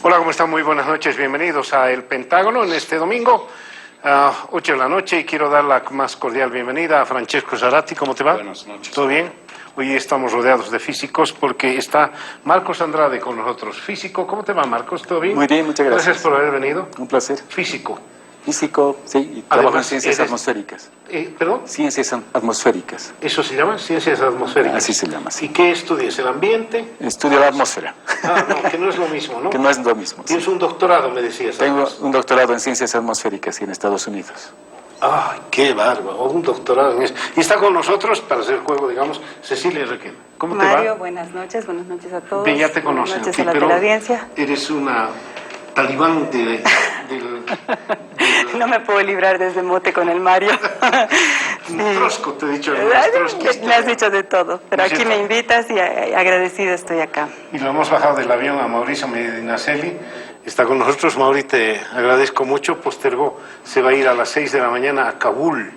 Hola, ¿cómo están? Muy buenas noches. Bienvenidos a El Pentágono en este domingo, 8 de la noche, y quiero dar la más cordial bienvenida a Francesco Zarati. ¿Cómo te va? Buenas noches. ¿Todo bien? Hoy estamos rodeados de físicos porque está Marcos Andrade con nosotros. Físico, ¿cómo te va, Marcos? ¿Todo bien? Muy bien, muchas gracias. Gracias por haber venido. Un placer. Físico. Físico, sí, y trabajo en Además, ciencias atmosféricas. ¿Perdón? Ciencias atmosféricas. ¿Eso se llama? Ciencias atmosféricas. Así se llama, sí. ¿Y qué estudias? ¿El ambiente? Estudio la atmósfera. Ah, no, que no es lo mismo, ¿no? Que no es lo mismo. Tienes Sí. un doctorado, me decías. Tengo antes. un doctorado en ciencias atmosféricas y en Estados Unidos. ¡Ay, qué bárbaro! Un doctorado en eso. Y está con nosotros, para hacer juego, digamos, Cecilia Requena. ¿Cómo te va? Mario, buenas noches a todos. Bien, ya te conocen. Buenas noches sí, a la pero teleaudiencia. eres una talibán del... No me puedo librar de ese mote con el Mario. Trosco, te he dicho. Me has dicho de todo, pero ¿No es aquí cierto? me invitas y agradecida estoy acá. Y lo hemos bajado del avión a Mauricio Medinaceli. Está con nosotros. Mauri, te agradezco mucho. Postergó, se va a ir a las 6 de la mañana a Kabul.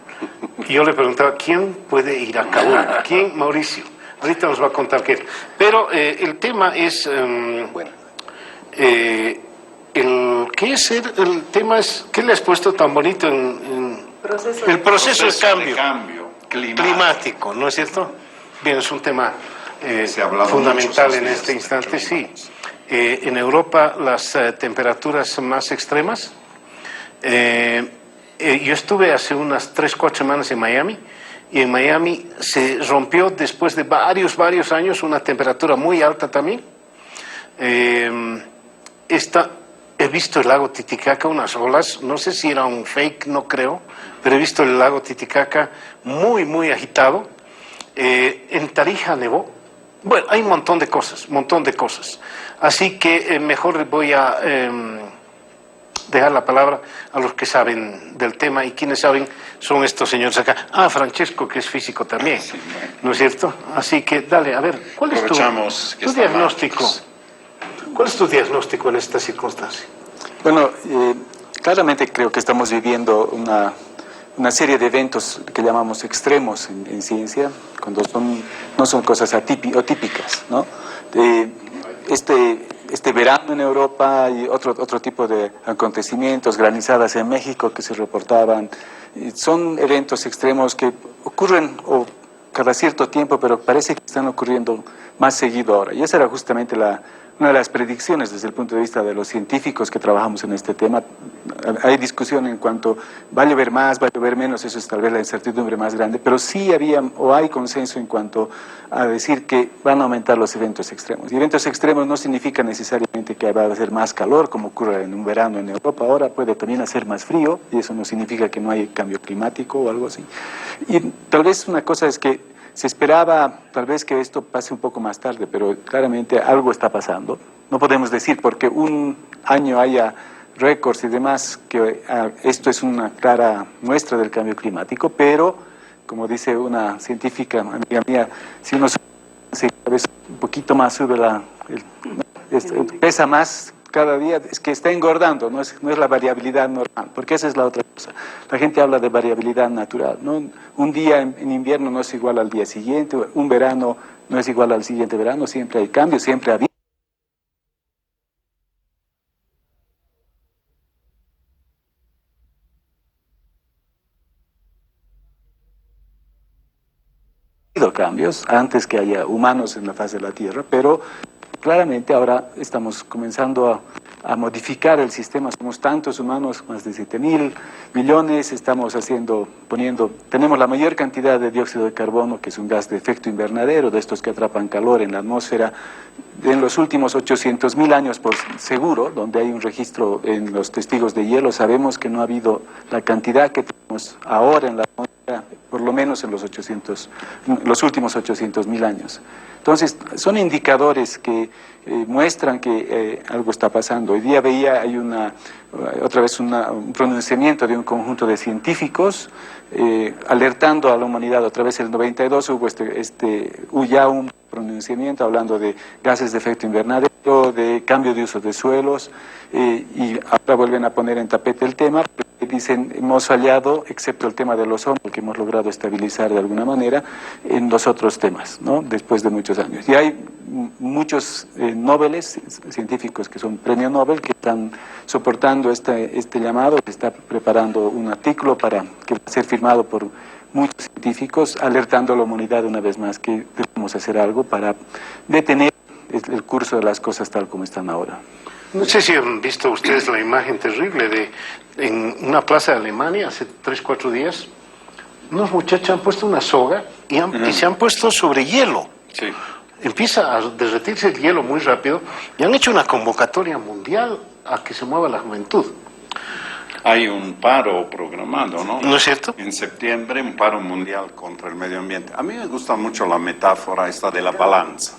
Y yo le preguntaba, ¿quién puede ir a Kabul? ¿Quién? Mauricio. Ahorita nos va a contar qué es. Pero el tema es... ¿qué es el tema? Es, ¿qué le has puesto tan bonito en el proceso de cambio climático, ¿no es cierto? Bien, es un tema fundamental en este instante, sí. En Europa las temperaturas más extremas. Yo estuve hace unas 3-4 semanas en Miami, y en Miami se rompió después de varios años una temperatura muy alta también. He visto el lago Titicaca, unas olas, no sé si era un fake, no creo, pero he visto el lago Titicaca muy agitado. En Tarija nevó. Bueno, hay un montón de cosas. Así que mejor voy a dejar la palabra a los que saben del tema, y quienes saben son estos señores acá. Ah, Francesco, que es físico también, Sí, bueno. ¿no es cierto? Así que dale, a ver, ¿cuál es Aprovechamos que tu está diagnóstico? Marcos. ¿Cuál es tu diagnóstico en esta circunstancia? Bueno, claramente creo que estamos viviendo una serie de eventos que llamamos extremos en ciencia, cuando no son cosas típicas, ¿no? Este verano en Europa y otro tipo de acontecimientos, granizadas en México que se reportaban, son eventos extremos que ocurren cada cierto tiempo, pero parece que están ocurriendo más seguido ahora. Y esa era justamente una de las predicciones desde el punto de vista de los científicos que trabajamos en este tema. Hay discusión en cuanto va a llover más, va a llover menos, eso es tal vez la incertidumbre más grande, pero sí hay consenso en cuanto a decir que van a aumentar los eventos extremos. Y eventos extremos no significa necesariamente que va a hacer más calor, como ocurre en un verano en Europa. Ahora puede también hacer más frío, y eso no significa que no hay cambio climático o algo así. Y tal vez una cosa es que se esperaba tal vez que esto pase un poco más tarde, pero claramente algo está pasando. No podemos decir porque un año haya récords y demás que esto es una clara muestra del cambio climático, pero como dice una científica amiga mía, si uno cada vez un poquito más sube pesa más cada día, es que está engordando, no es la variabilidad normal, porque esa es la otra cosa. La gente habla de variabilidad natural, ¿no? Un día en invierno no es igual al día siguiente, un verano no es igual al siguiente verano, siempre hay cambios, siempre ha habido cambios antes que haya humanos en la faz de la Tierra, pero claramente ahora estamos comenzando a modificar el sistema. Somos tantos humanos, más de 7.000 millones, tenemos la mayor cantidad de dióxido de carbono, que es un gas de efecto invernadero, de estos que atrapan calor en la atmósfera, en los últimos 800.000 años, por seguro, donde hay un registro en los testigos de hielo, sabemos que no ha habido la cantidad que tenemos ahora en la atmósfera, por lo menos en los últimos 800.000 años. Entonces, son indicadores que muestran que algo está pasando. Hoy día hay otra vez un pronunciamiento de un conjunto de científicos alertando a la humanidad. Otra vez en el 92 hubo ya un pronunciamiento hablando de gases de efecto invernadero, de cambio de uso de suelos, y ahora vuelven a poner en tapete el tema. dicen hemos fallado, excepto el tema del ozono, que hemos logrado estabilizar de alguna manera, en los otros temas, ¿no? Después de muchos años. Y hay muchos Nobeles, científicos que son premio Nobel, que están soportando este llamado, que está preparando un artículo que va a ser firmado por muchos científicos, alertando a la humanidad una vez más que debemos hacer algo para detener el curso de las cosas tal como están ahora. No sé si han visto ustedes la imagen terrible en una plaza de Alemania hace 3, 4 días. Unos muchachos han puesto una soga y se han puesto sobre hielo. Sí. Empieza a derretirse el hielo muy rápido y han hecho una convocatoria mundial a que se mueva la juventud. Hay un paro programado, ¿no? ¿No es cierto? En septiembre, un paro mundial contra el medio ambiente. A mí me gusta mucho la metáfora esta de la balanza,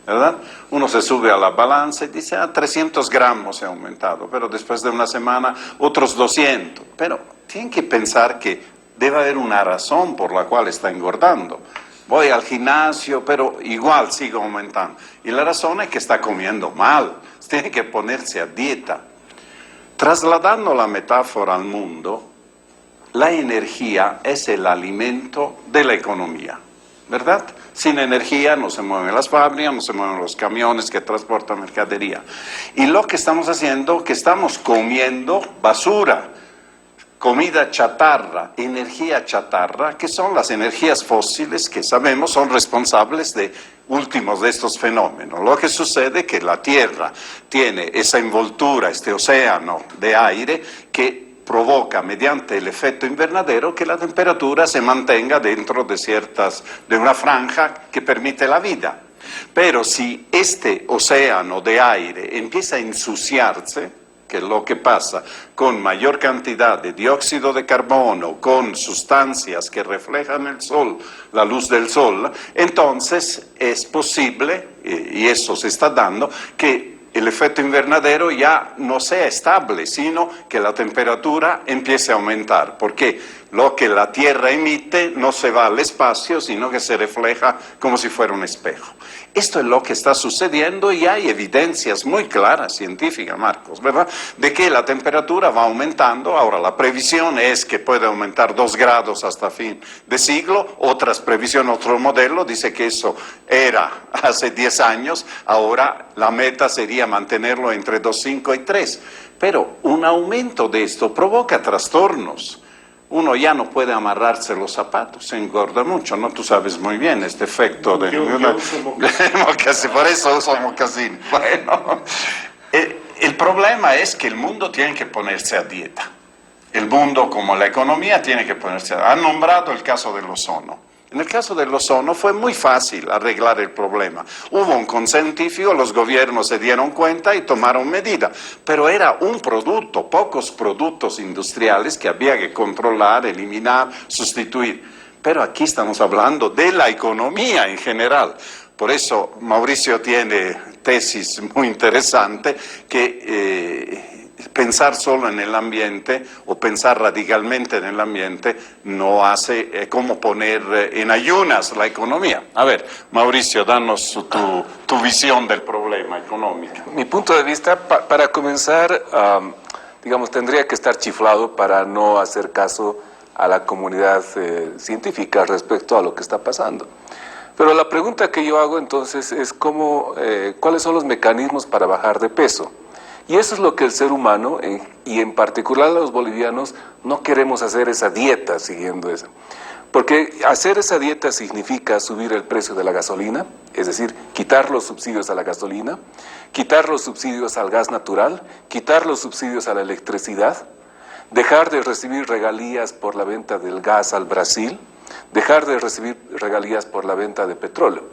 ¿verdad? Uno se sube a la balanza y dice, 300 gramos he aumentado, pero después de una semana otros 200. Pero tienen que pensar que debe haber una razón por la cual está engordando. Voy al gimnasio, pero igual sigo aumentando. Y la razón es que está comiendo mal, tiene que ponerse a dieta. Trasladando la metáfora al mundo, la energía es el alimento de la economía, ¿verdad? Sin energía no se mueven las fábricas, no se mueven los camiones que transportan mercadería. Y lo que estamos haciendo, que estamos comiendo basura, comida chatarra, energía chatarra, que son las energías fósiles que sabemos son responsables de últimos de estos fenómenos. Lo que sucede es que la Tierra tiene esa envoltura, este océano de aire que provoca mediante el efecto invernadero que la temperatura se mantenga dentro de una franja que permite la vida. Pero si este océano de aire empieza a ensuciarse, que es lo que pasa con mayor cantidad de dióxido de carbono, con sustancias que reflejan el sol, la luz del sol, entonces es posible, y eso se está dando, que el efecto invernadero ya no sea estable, sino que la temperatura empiece a aumentar, porque lo que la Tierra emite no se va al espacio, sino que se refleja como si fuera un espejo. Esto es lo que está sucediendo y hay evidencias muy claras, científicas, Marcos, ¿verdad?, de que la temperatura va aumentando. Ahora, la previsión es que puede aumentar 2 grados hasta fin de siglo. Otras previsiones, otro modelo, dice que eso era hace 10 años. Ahora, la meta sería mantenerlo entre 2,5 y 3. Pero un aumento de esto provoca trastornos. Uno ya no puede amarrarse los zapatos, se engorda mucho, ¿no? Tú sabes muy bien este efecto de... Yo uso mocasín. Por eso uso mocasín. Bueno, el problema es que el mundo tiene que ponerse a dieta. El mundo, como la economía, tiene que ponerse a dieta. Han nombrado el caso del ozono. En el caso del ozono fue muy fácil arreglar el problema. Hubo un consenso científico, los gobiernos se dieron cuenta y tomaron medidas. Pero era un producto, pocos productos industriales que había que controlar, eliminar, sustituir. Pero aquí estamos hablando de la economía en general. Por eso Mauricio tiene tesis muy interesante que... pensar solo en el ambiente o pensar radicalmente en el ambiente no hace como poner en ayunas la economía. A ver, Mauricio, danos tu visión del problema económico. Mi punto de vista, para comenzar, digamos, tendría que estar chiflado para no hacer caso a la comunidad científica respecto a lo que está pasando. Pero la pregunta que yo hago entonces es ¿cuáles son los mecanismos para bajar de peso? Y eso es lo que el ser humano, y en particular los bolivianos, no queremos hacer esa dieta siguiendo eso. Porque hacer esa dieta significa subir el precio de la gasolina, es decir, quitar los subsidios a la gasolina, quitar los subsidios al gas natural, quitar los subsidios a la electricidad, dejar de recibir regalías por la venta del gas al Brasil, dejar de recibir regalías por la venta de petróleo.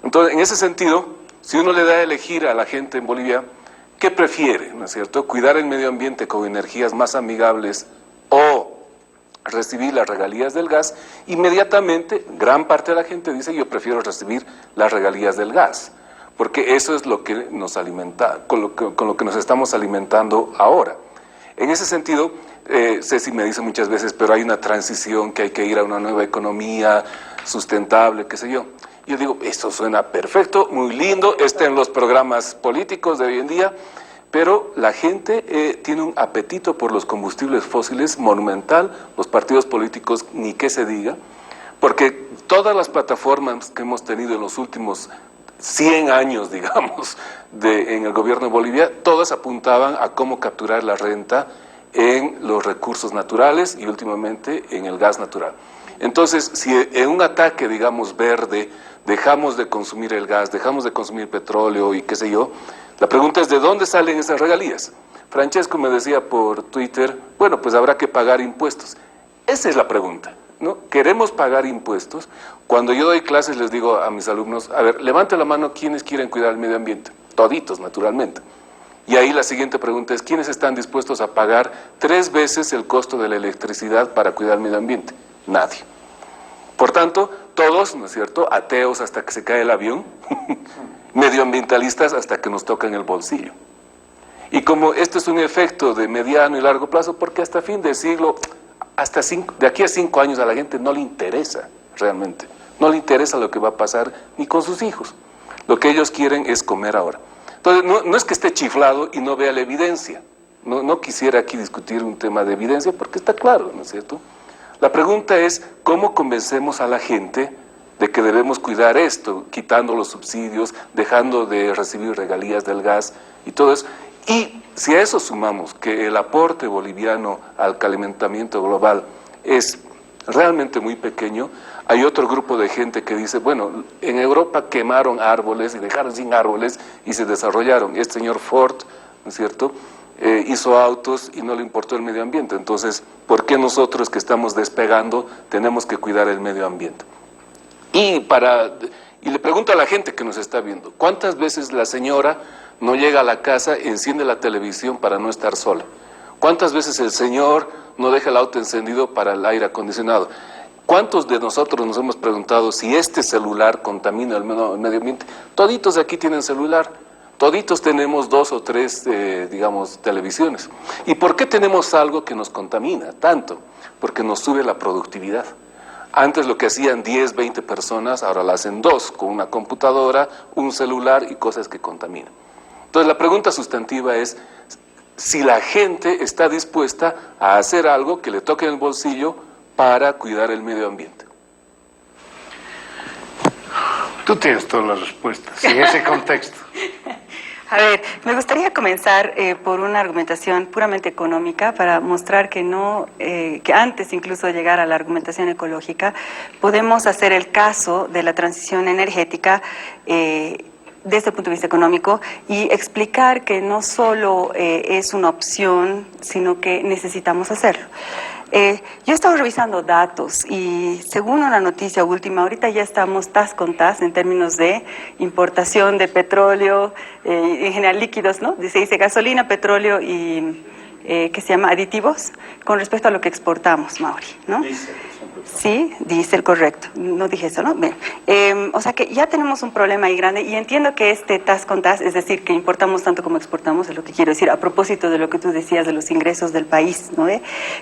Entonces, en ese sentido, si uno le da a elegir a la gente en Bolivia, ¿qué prefiere, no es cierto? ¿Cuidar el medio ambiente con energías más amigables o recibir las regalías del gas? Inmediatamente, gran parte de la gente dice, yo prefiero recibir las regalías del gas, porque eso es lo que nos alimenta, con lo que nos estamos alimentando ahora. En ese sentido, Ceci me dice muchas veces, pero hay una transición, que hay que ir a una nueva economía sustentable, qué sé yo. Yo digo, esto suena perfecto, muy lindo, está en los programas políticos de hoy en día, pero la gente tiene un apetito por los combustibles fósiles monumental, los partidos políticos ni qué se diga, porque todas las plataformas que hemos tenido en los últimos 100 años, digamos, en el gobierno de Bolivia, todas apuntaban a cómo capturar la renta en los recursos naturales y últimamente en el gas natural. Entonces, si en un ataque, digamos, verde, dejamos de consumir el gas, dejamos de consumir petróleo y qué sé yo, la pregunta es ¿de dónde salen esas regalías? Francesco me decía por Twitter, bueno, pues habrá que pagar impuestos. Esa es la pregunta, ¿no? ¿Queremos pagar impuestos? Cuando yo doy clases les digo a mis alumnos, a ver, levante la mano quienes quieren cuidar el medio ambiente. Toditos, naturalmente. Y ahí la siguiente pregunta es, ¿quiénes están dispuestos a pagar 3 veces el costo de la electricidad para cuidar el medio ambiente? Nadie. Por tanto, todos, ¿no es cierto?, ateos hasta que se cae el avión, medioambientalistas hasta que nos tocan el bolsillo. Y como esto es un efecto de mediano y largo plazo, porque hasta fin de siglo, de aquí a 5 años a la gente no le interesa realmente, no le interesa lo que va a pasar ni con sus hijos. Lo que ellos quieren es comer ahora. Entonces, no es que esté chiflado y no vea la evidencia. No quisiera aquí discutir un tema de evidencia porque está claro, ¿no es cierto? La pregunta es, ¿cómo convencemos a la gente de que debemos cuidar esto, quitando los subsidios, dejando de recibir regalías del gas y todo eso? Y si a eso sumamos que el aporte boliviano al calentamiento global es realmente muy pequeño, hay otro grupo de gente que dice, bueno, en Europa quemaron árboles y dejaron sin árboles y se desarrollaron. Este señor Ford, ¿no es cierto?, hizo autos y no le importó el medio ambiente. Entonces, ¿por qué nosotros que estamos despegando tenemos que cuidar el medio ambiente? Y le pregunto a la gente que nos está viendo, ¿cuántas veces la señora no llega a la casa, enciende la televisión para no estar sola? ¿Cuántas veces el señor no deja el auto encendido para el aire acondicionado? ¿Cuántos de nosotros nos hemos preguntado si este celular contamina el medio ambiente? Toditos de aquí tienen celular, toditos tenemos 2 o 3, digamos, televisiones. ¿Y por qué tenemos algo que nos contamina tanto? Porque nos sube la productividad. Antes lo que hacían 10, 20 personas, ahora lo hacen 2, con una computadora, un celular y cosas que contaminan. Entonces la pregunta sustantiva es si la gente está dispuesta a hacer algo que le toque en el bolsillo para cuidar el medio ambiente. Tú tienes todas las respuestas en ese contexto. A ver, me gustaría comenzar por una argumentación puramente económica para mostrar que que antes incluso de llegar a la argumentación ecológica, podemos hacer el caso de la transición energética desde el punto de vista económico y explicar que no solo es una opción, sino que necesitamos hacerlo. Yo he estado revisando datos y según una noticia última, ahorita ya estamos tas con tas en términos de importación de petróleo, en general líquidos, ¿no? Se dice gasolina, petróleo y, ¿qué se llama? Aditivos, con respecto a lo que exportamos, Mauri, ¿no? Sí, diésel, correcto. No dije eso, ¿no? Bien. O sea que ya tenemos un problema ahí grande y entiendo que este tas con tas, es decir, que importamos tanto como exportamos, es lo que quiero decir, a propósito de lo que tú decías de los ingresos del país, ¿no?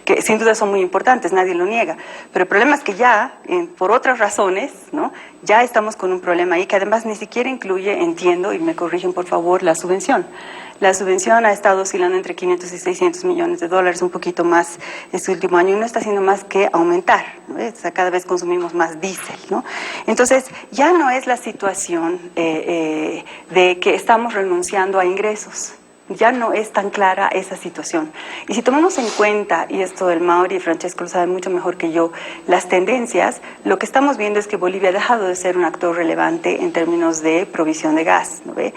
Que sin duda son muy importantes, nadie lo niega. Pero el problema es que ya, por otras razones, ¿no? Ya estamos con un problema ahí que además ni siquiera incluye, entiendo, y me corrigen por favor, la subvención. La subvención ha estado oscilando entre 500 y 600 millones de dólares, un poquito más este último año, y no está haciendo más que aumentar, ¿no? O sea, cada vez consumimos más diésel, ¿no? Entonces, ya no es la situación de que estamos renunciando a ingresos. Ya no es tan clara esa situación. Y si tomamos en cuenta, y esto el Mauri y Francesco lo saben mucho mejor que yo, las tendencias, lo que estamos viendo es que Bolivia ha dejado de ser un actor relevante en términos de provisión de gas, ¿no ve?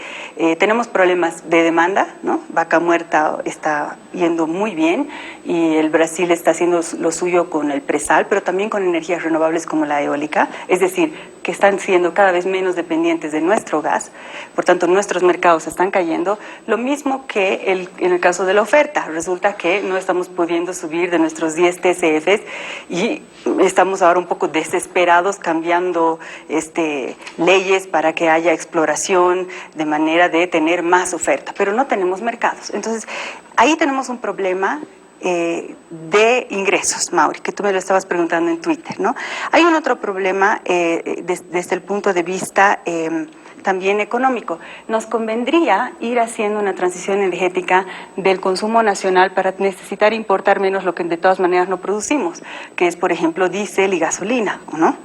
Tenemos problemas de demanda, ¿no? Vaca Muerta está yendo muy bien y el Brasil está haciendo lo suyo con el presal, pero también con energías renovables como la eólica, es decir, que están siendo cada vez menos dependientes de nuestro gas, por tanto nuestros mercados están cayendo, lo mismo que en el caso de la oferta, resulta que no estamos pudiendo subir de nuestros 10 TCFs y estamos ahora un poco desesperados cambiando leyes para que haya exploración de manera de tener más oferta, pero no tenemos mercados. Entonces, ahí tenemos un problema de ingresos, Mauri, que tú me lo estabas preguntando en Twitter, ¿no? Hay un otro problema desde el punto de vista también económico. Nos convendría ir haciendo una transición energética del consumo nacional para necesitar importar menos lo que de todas maneras no producimos, que es, por ejemplo, diésel y gasolina, ¿no?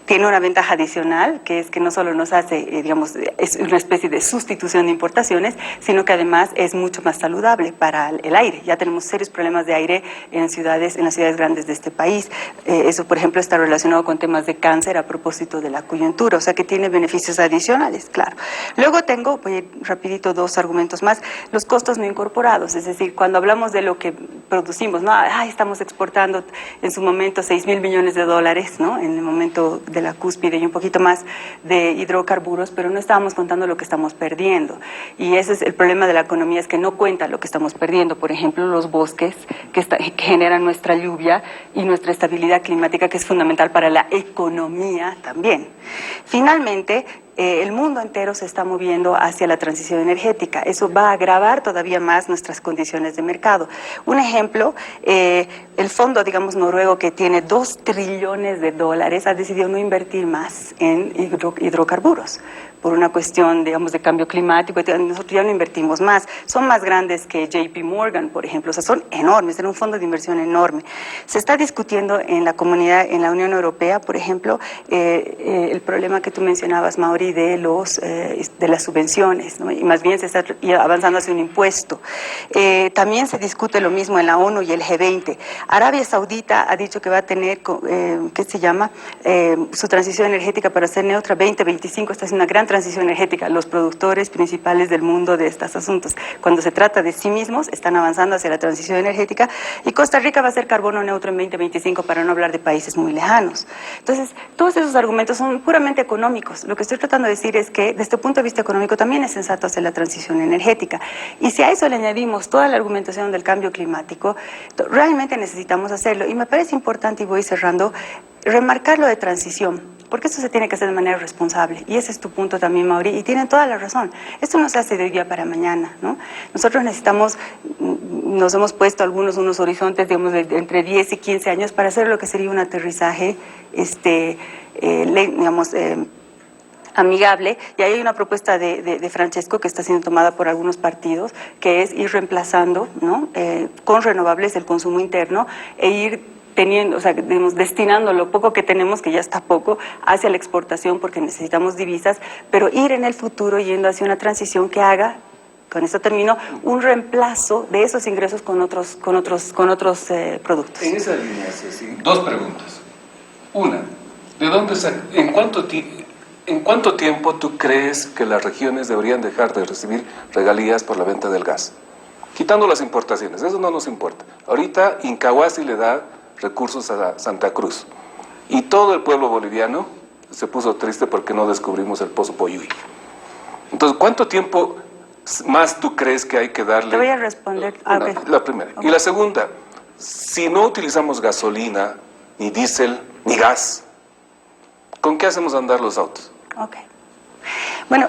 Tiene una ventaja adicional, que es que no solo nos hace, digamos, es una especie de sustitución de importaciones, sino que además es mucho más saludable para el aire. Ya tenemos serios problemas de aire en las ciudades grandes de este país. Eso, por ejemplo, está relacionado con temas de cáncer a propósito de la coyuntura, o sea que tiene beneficios adicionales, claro. Luego tengo, voy a ir rapidito, dos argumentos más, los costos no incorporados, es decir, cuando hablamos de lo que producimos, ¿no? Estamos exportando en su momento 6.000 millones de dólares, ¿no? En el momento de la cúspide y un poquito más de hidrocarburos, pero no estábamos contando lo que estamos perdiendo. Y ese es el problema de la economía, es que no cuenta lo que estamos perdiendo. Por ejemplo, los bosques que generan nuestra lluvia y nuestra estabilidad climática, que es fundamental para la economía también. Finalmente, el mundo entero se está moviendo hacia la transición energética. Eso va a agravar todavía más nuestras condiciones de mercado. Un ejemplo, el fondo, digamos, noruego, que tiene 2 trillones de dólares, ha decidido no invertir más en hidrocarburos por una cuestión, digamos, de cambio climático. Nosotros ya no invertimos más. Son más grandes que JP Morgan, por ejemplo. O sea, son enormes, tienen un fondo de inversión enorme. Se está discutiendo en la comunidad, en la Unión Europea, por ejemplo, el problema que tú mencionabas, Mauri, de las subvenciones, ¿no? Y más bien se está avanzando hacia un impuesto. También se discute lo mismo en la ONU y el G20. Arabia Saudita ha dicho que va a tener, ¿qué se llama? Su transición energética para ser neutra 2025. Está haciendo una gran transición energética. Los productores principales del mundo de estos asuntos, cuando se trata de sí mismos, están avanzando hacia la transición energética, y Costa Rica va a ser carbono neutro en 2025, para no hablar de países muy lejanos. Entonces, todos esos argumentos son puramente económicos. Lo que estoy tratando de decir es que, desde el punto de vista económico, también es sensato hacer la transición energética. Y si a eso le añadimos toda la argumentación del cambio climático, realmente necesitamos hacerlo. Y me parece importante, y voy cerrando, remarcar lo de transición, porque esto se tiene que hacer de manera responsable, y ese es tu punto también, Mauri, y tienen toda la razón. Esto no se hace de hoy día para mañana, ¿no? Nosotros nos hemos puesto unos horizontes, digamos, de entre 10 y 15 años para hacer lo que sería un aterrizaje, amigable, y ahí hay una propuesta de Francesco que está siendo tomada por algunos partidos, que es ir reemplazando, ¿no? Con renovables el consumo interno, e ir teniendo, o sea, destinando lo poco que tenemos, que ya está poco, hacia la exportación, porque necesitamos divisas, pero ir en el futuro yendo hacia una transición que haga, con esto termino, un reemplazo de esos ingresos con otros productos. En esa línea, Ceci, dos preguntas. Una, ¿en cuánto tiempo tú crees que las regiones deberían dejar de recibir regalías por la venta del gas? Quitando las importaciones, eso no nos importa. Ahorita Incahuasi le da recursos a Santa Cruz, y todo el pueblo boliviano se puso triste porque no descubrimos el Pozo Poyuy. Entonces, ¿cuánto tiempo más tú crees que hay que darle? Te voy a responder. Okay. La primera. Okay. Y la segunda, si no utilizamos gasolina, ni diésel, ni gas, ¿con qué hacemos andar los autos? Ok. Bueno,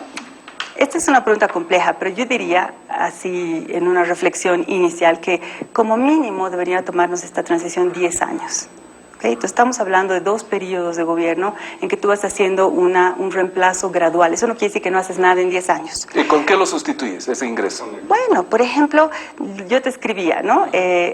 esta es una pregunta compleja, pero yo diría, así en una reflexión inicial, que como mínimo debería tomarnos esta transición 10 años. ¿Okay? Entonces estamos hablando de 2 periodos de gobierno en que tú vas haciendo un reemplazo gradual. Eso no quiere decir que no haces nada en 10 años. ¿Y con qué lo sustituyes, ese ingreso? Bueno, por ejemplo, yo te escribía, ¿no?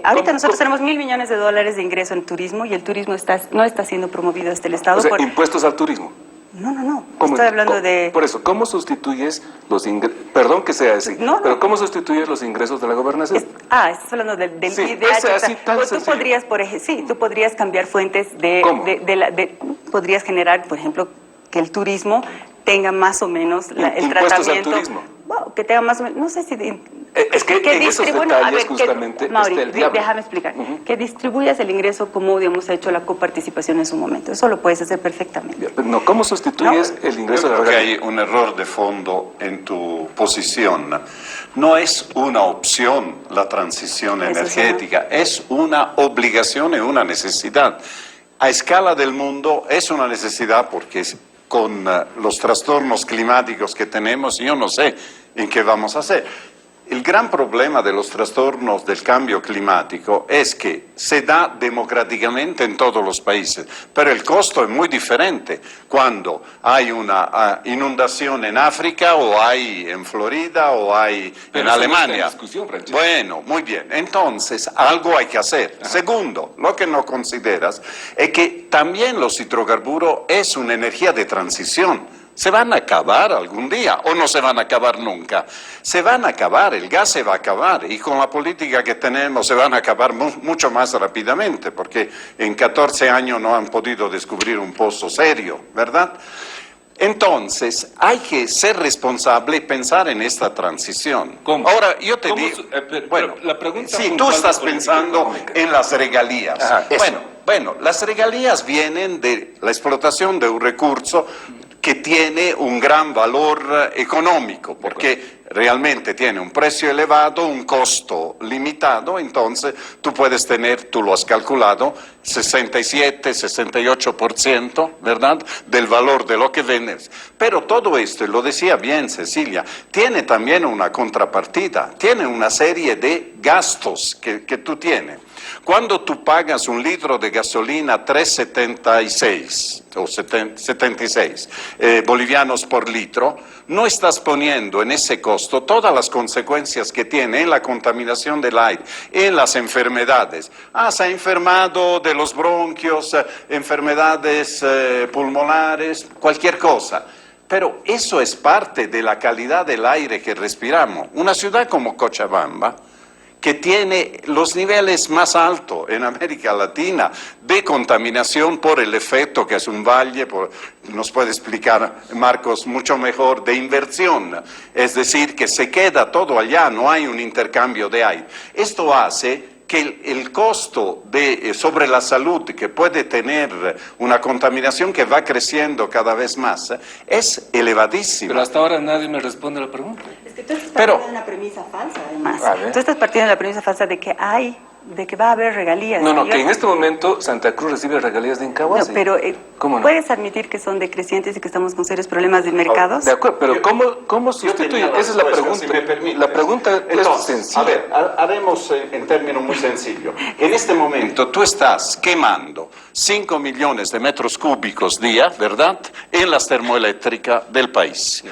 Ahorita nosotros tenemos $1.000 millones de ingreso en turismo, y el turismo no está siendo promovido desde el Estado. O sea, impuestos al turismo. No. Estoy hablando de... Por eso, ¿cómo sustituyes los ingresos? Perdón que sea así, pero ¿cómo sustituyes los ingresos de la gobernación? Estás hablando del sí, IDH. Así tan tú podrías, tú podrías cambiar fuentes podrías generar, por ejemplo, que el turismo tenga más o menos el tratamiento... al turismo. Wow, que tenga más o menos... No sé si... Es que en esos detalles justamente Mauri, está el diablo. Déjame explicar. Que distribuyas el ingreso como, digamos, ha hecho la coparticipación en su momento. Eso lo puedes hacer perfectamente. No, ¿cómo sustituyes el ingreso de la regalía? Hay un error de fondo en tu posición. No es una opción la transición energética, es una obligación y una necesidad. A escala del mundo es una necesidad, porque con los trastornos climáticos que tenemos, yo no sé en qué vamos a hacer. el gran problema de los trastornos del cambio climático es que se da democráticamente en todos los países, pero el costo es muy diferente cuando hay una inundación en África o hay en Florida o hay en Alemania. Bueno, muy bien. Entonces, algo hay que hacer. Segundo, lo que no consideras es que también los hidrocarburos es una energía de transición. Se van a acabar algún día o no se van a acabar nunca. Se van a acabar, el gas se va a acabar y con la política que tenemos se van a acabar mucho más rápidamente porque en 14 años no han podido descubrir un pozo serio, ¿verdad? Entonces, hay que ser responsable y pensar en esta transición. ¿Cómo? Ahora, yo te digo, bueno, la pregunta sí, tú estás pensando en las regalías. Ajá, bueno, las regalías vienen de la explotación de un recurso que tiene un gran valor económico, porque realmente tiene un precio elevado, un costo limitado, entonces tú puedes tener, tú lo has calculado, 67, 68%, ¿verdad?, del valor de lo que vendes. Pero todo esto, y lo decía bien Cecilia, tiene también una contrapartida, tiene una serie de gastos que tú tienes. Cuando tú pagas un litro de gasolina 3,76 o 76 bolivianos por litro, no estás poniendo en ese costo todas las consecuencias que tiene en la contaminación del aire, en las enfermedades. Se ha enfermado de los bronquios, enfermedades pulmonares, cualquier cosa. Pero eso es parte de la calidad del aire que respiramos. Una ciudad como Cochabamba, que tiene los niveles más altos en América Latina de contaminación por el efecto que es un valle, nos puede explicar Marcos mucho mejor, de inversión, es decir, que se queda todo allá, no hay un intercambio de aire. Esto hace que el costo sobre la salud que puede tener una contaminación que va creciendo cada vez más es elevadísimo. Pero hasta ahora nadie me responde la pregunta. Es que tú estás partiendo de una premisa falsa, además. Tú estás partiendo de la premisa falsa de que va a haber regalías. No, que en este momento Santa Cruz recibe regalías de Incahuasi. No, pero ¿cómo no? ¿puedes admitir que son decrecientes y que estamos con serios problemas de mercados? De acuerdo, pero ¿cómo sustituye? Esa es la pregunta. Si me permites. La pregunta Entonces, es sencilla. a ver, haremos en términos muy sencillos. En este momento tú estás quemando 5 millones de metros cúbicos día, ¿verdad?, en las termoeléctricas del país.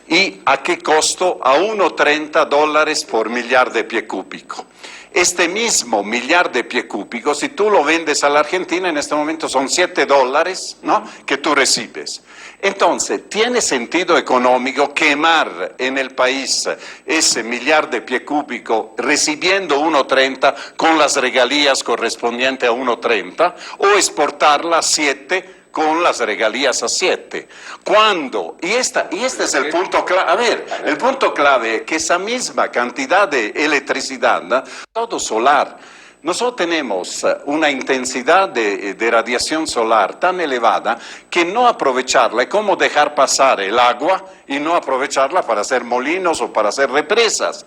¿Y a qué costo? A $1.30 por millar de pie cúbico. Este mismo millar de pie cúbico, si tú lo vendes a la Argentina, en este momento son $7, ¿no?, que tú recibes. Entonces, ¿tiene sentido económico quemar en el país ese millar de pie cúbico recibiendo 1.30 con las regalías correspondientes a 1.30 o exportarla a 7 con las regalías a 7? ¿Cuándo? Y este es el punto clave. A ver, el punto clave es que esa misma cantidad de electricidad, todo solar, nosotros tenemos una intensidad de radiación solar tan elevada que no aprovecharla es como dejar pasar el agua y no aprovecharla para hacer molinos o para hacer represas.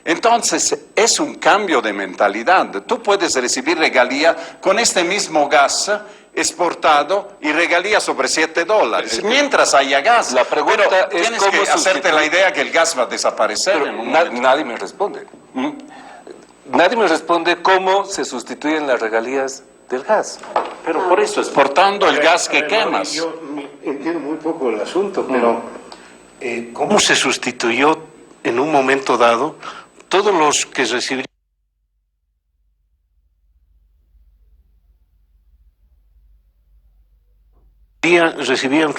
Entonces, es un cambio de mentalidad. Tú puedes recibir regalía con este mismo gas exportado y regalía sobre $7. Mientras haya gas. La pregunta pero es tienes cómo que hacerte sustituir. la idea que el gas va a desaparecer. Pero en un momento. nadie me responde. Nadie me responde cómo se sustituyen las regalías del gas. Pero por eso, exportando el gas que quemas. Yo entiendo muy poco el asunto, pero ¿cómo se sustituyó en un momento dado todos los que recibían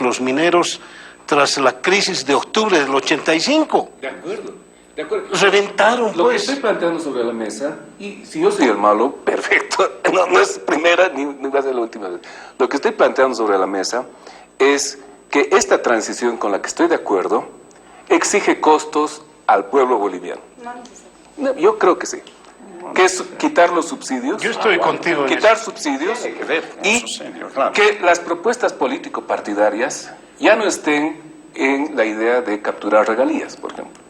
los mineros tras la crisis de octubre del 85? De acuerdo. Reventaron, Lo que pues. estoy planteando sobre la mesa, y si yo soy el malo, perfecto, no es primera ni va a ser la última vez. Lo que estoy planteando sobre la mesa es que esta transición con la que estoy de acuerdo exige costos al pueblo boliviano. No, yo creo que sí. Que es quitar los subsidios. Yo estoy contigo en quitar eso. subsidios Tiene que ver con y subsidio, claro. que las propuestas político-partidarias ya no estén en la idea de capturar regalías, por ejemplo,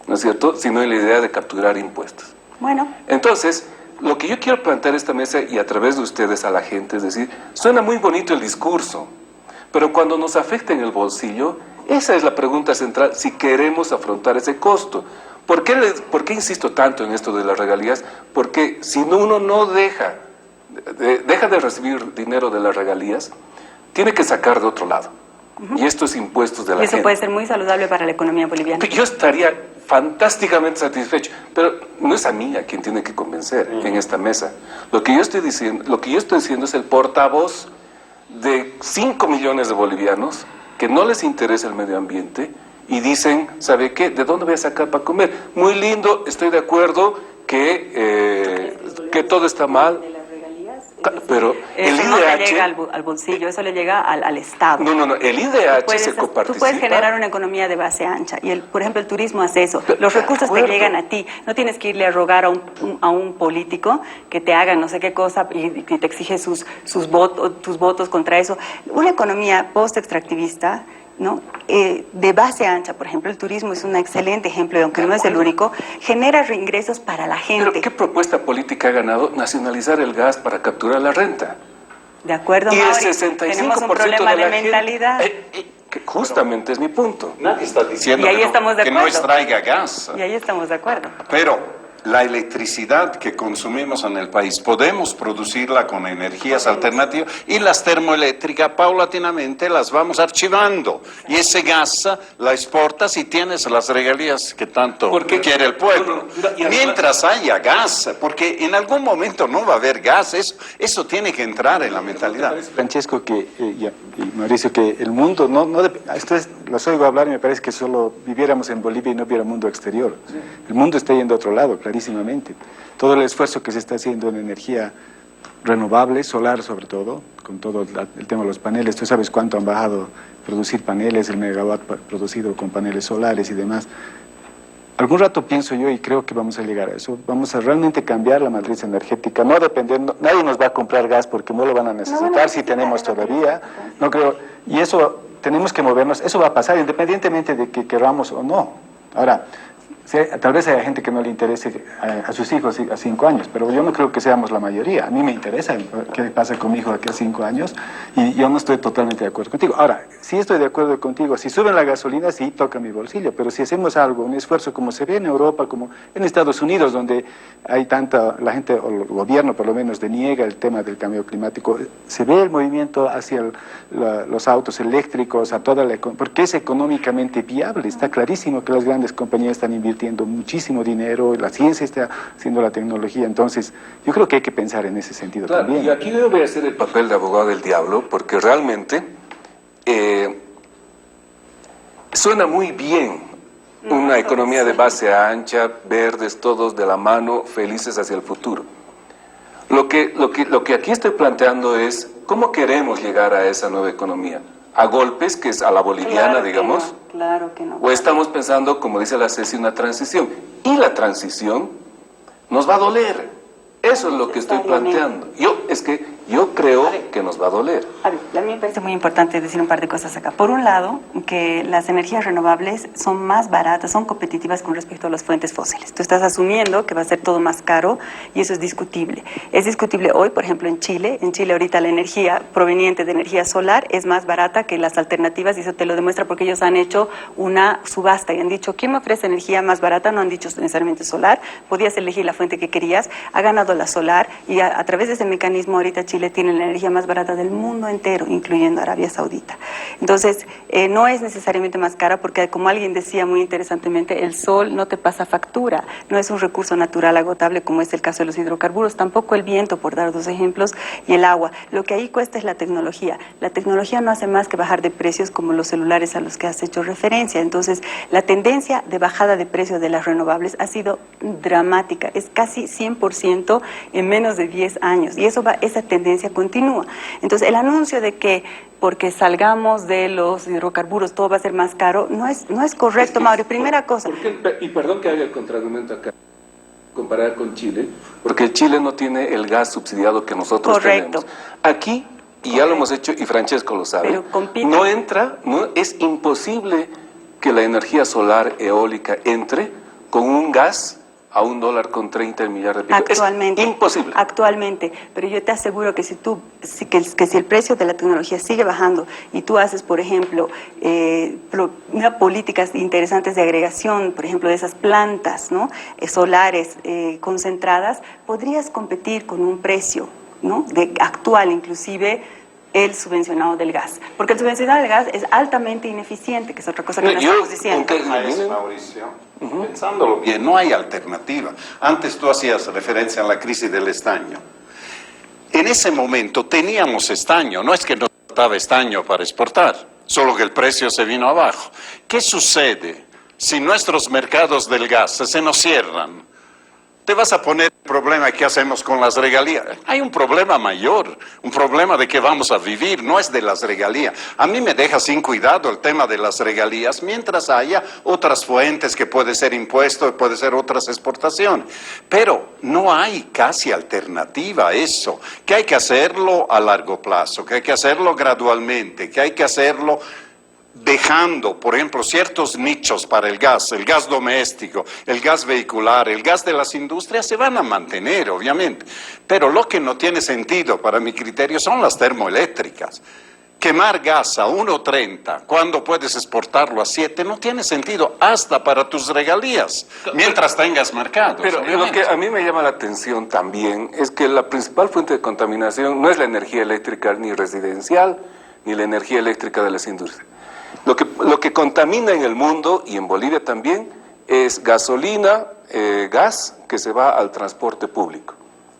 ¿no es cierto?, sino en la idea de capturar impuestos. Bueno, Entonces, lo que yo quiero plantear esta mesa y a través de ustedes a la gente es decir, suena muy bonito el discurso, pero cuando nos afecta en el bolsillo, esa es la pregunta central, si queremos afrontar ese costo. ¿Por qué insisto tanto en esto de las regalías? Porque si uno no deja de recibir dinero de las regalías, tiene que sacar de otro lado. Y esto es impuestos de la Y eso gente. puede ser muy saludable para la economía boliviana. Yo estaría fantásticamente satisfecho, pero no es a mí a quien tiene que convencer en esta mesa. Lo que yo estoy diciendo es el portavoz de 5 millones de bolivianos que no les interesa el medio ambiente y dicen, ¿sabe qué? ¿De dónde voy a sacar para comer? Muy lindo, estoy de acuerdo que todo está mal. Pero el eso no le IDH... llega al bolsillo, eso le llega al Estado. No, el IDH se Tú coparticipa. puedes generar una economía de base ancha y, por ejemplo, el turismo hace eso. Los recursos te llegan a ti. No tienes que irle a rogar a un político que te haga no sé qué cosa y te exige tus votos contra eso. Una economía post-extractivista, ¿no? De base ancha, por ejemplo, el turismo es un excelente ejemplo, y aunque no es el único, genera reingresos para la gente. ¿Pero qué propuesta política ha ganado? Nacionalizar el gas para capturar la renta. ¿De acuerdo, Y el Mauri? 65% Tenemos un problema de la de gente- mentalidad. que justamente es mi punto. Nadie está diciendo Y ahí que, estamos de que no acuerdo. extraiga gas. Y ahí estamos de acuerdo. Pero la electricidad que consumimos en el país, podemos producirla con energías alternativas y las termoeléctricas paulatinamente las vamos archivando. Y ese gas la exportas y tienes las regalías que tanto Porque- quiere el pueblo. y además- Mientras haya gas, porque en algún momento no va a haber gas, eso tiene que entrar en la mentalidad. Francesco y Mauricio, que el mundo, los oigo hablar y me parece que solo viviéramos en Bolivia y no hubiera mundo exterior. El mundo está yendo a otro lado, clarísimamente. Todo el esfuerzo que se está haciendo en energía renovable, solar sobre todo, con todo el tema de los paneles, tú sabes cuánto han bajado producir paneles, el megawatt producido con paneles solares y demás. Algún rato pienso yo y creo que vamos a llegar a eso. Vamos a realmente cambiar la matriz energética, no dependiendo, nadie nos va a comprar gas porque no lo van a necesitar si tenemos todavía, no creo, y eso tenemos que movernos, eso va a pasar independientemente de que queramos o no. Ahora, tal vez haya gente que no le interese a sus hijos a 5 años, pero yo no creo que seamos la mayoría. A mí me interesa qué pasa con mi hijo aquí a 5 años y yo no estoy totalmente de acuerdo contigo. Ahora, sí estoy de acuerdo contigo, si suben la gasolina, sí toca mi bolsillo, pero si hacemos algo, un esfuerzo como se ve en Europa, como en Estados Unidos, donde hay la gente, o el gobierno por lo menos, deniega el tema del cambio climático, se ve el movimiento hacia los autos eléctricos, porque es económicamente viable. Está clarísimo que las grandes compañías están invirtiendo muchísimo dinero, la ciencia está haciendo la tecnología, entonces yo creo que hay que pensar en ese sentido Claro, también. y aquí yo voy a hacer el papel de abogado del diablo, porque realmente suena muy bien una economía de base ancha, verdes, todos de la mano, felices hacia el futuro. Lo que aquí estoy planteando es cómo queremos llegar a esa nueva economía. ¿A golpes, que es a la boliviana, Claro que digamos? no, claro que no. ¿O estamos pensando, como dice la Ceci, una transición? Y la transición nos va a doler. Eso es lo que estoy planteando. Yo creo que nos va a doler. A ver, a mí me parece muy importante decir un par de cosas acá. Por un lado, que las energías renovables son más baratas, son competitivas con respecto a las fuentes fósiles. Tú estás asumiendo que va a ser todo más caro y eso es discutible. Es discutible hoy, por ejemplo, en Chile. En Chile ahorita la energía proveniente de energía solar es más barata que las alternativas y eso te lo demuestra porque ellos han hecho una subasta y han dicho, ¿quién me ofrece energía más barata? No han dicho necesariamente solar. Podías elegir la fuente que querías. Ha ganado la solar y a través de ese mecanismo ahorita Chile tiene la energía más barata del mundo entero, incluyendo Arabia Saudita. Entonces, no es necesariamente más cara porque, como alguien decía muy interesantemente, el sol no te pasa factura, no es un recurso natural agotable como es el caso de los hidrocarburos, tampoco el viento, por dar dos ejemplos, y el agua. Lo que ahí cuesta es la tecnología. La tecnología no hace más que bajar de precios como los celulares a los que has hecho referencia. Entonces, la tendencia de bajada de precios de las renovables ha sido dramática, es casi 100% en menos de 10 años y esa tendencia continúa. Entonces, el anuncio de que porque salgamos de los hidrocarburos todo va a ser más caro, no es correcto, Mauro. Primera cosa. Y perdón que haga el contraargumento acá, comparar con Chile, porque Chile no tiene el gas subsidiado que nosotros tenemos. Aquí, y ya lo hemos hecho, y Francesco lo sabe, Pero compite. es imposible que la energía solar eólica entre con un gas a $1.30 el millar de pico. Actualmente. Es imposible. Actualmente. Pero yo te aseguro que si si el precio de la tecnología sigue bajando y tú haces, por ejemplo, políticas interesantes de agregación, por ejemplo, de esas plantas, ¿no? Solares concentradas, podrías competir con un precio, ¿no? Actual, inclusive el subvencionado del gas. Porque el subvencionado del gas es altamente ineficiente, que es otra cosa que no estamos diciendo. Mauricio, pensándolo bien, no hay alternativa. Antes tú hacías referencia a la crisis del estaño. En ese momento teníamos estaño, no es que no faltaba estaño para exportar, solo que el precio se vino abajo. ¿Qué sucede si nuestros mercados del gas se nos cierran? Te vas a poner el problema que hacemos con las regalías. Hay un problema mayor, un problema de que vamos a vivir, no es de las regalías. A mí me deja sin cuidado el tema de las regalías, mientras haya otras fuentes que puede ser impuesto, puede ser otras exportaciones. Pero no hay casi alternativa a eso, que hay que hacerlo a largo plazo, que hay que hacerlo gradualmente, que hay que hacerlo dejando, por ejemplo, ciertos nichos para el gas doméstico, el gas vehicular, el gas de las industrias se van a mantener, obviamente. Pero lo que no tiene sentido, para mi criterio, son las termoeléctricas. Quemar gas a 1.30 cuando puedes exportarlo a 7 no tiene sentido, hasta para tus regalías, mientras tengas mercados. Pero lo que a mí me llama la atención también es que la principal fuente de contaminación no es la energía eléctrica ni residencial, ni la energía eléctrica de las industrias. Lo que contamina en el mundo y en Bolivia también es gasolina, gas que se va al transporte público.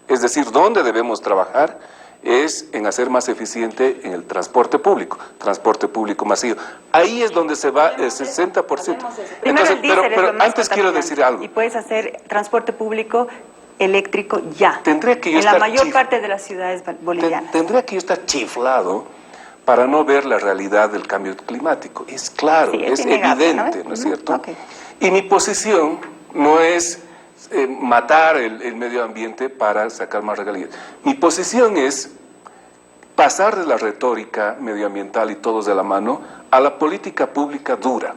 Es decir, donde debemos trabajar es en hacer más eficiente en el transporte público masivo. Ahí es donde se va el 60%. Entonces, pero antes quiero decir algo. Y puedes hacer transporte público eléctrico ya. Tendría que yo en la mayor parte de las ciudades bolivianas. Tendría que yo estar chiflado para no ver la realidad del cambio climático. Es claro, sí, es innegable, evidente, ¿no es cierto? Okay. Y mi posición no es matar el medio ambiente para sacar más regalías. Mi posición es pasar de la retórica medioambiental y todos de la mano a la política pública dura,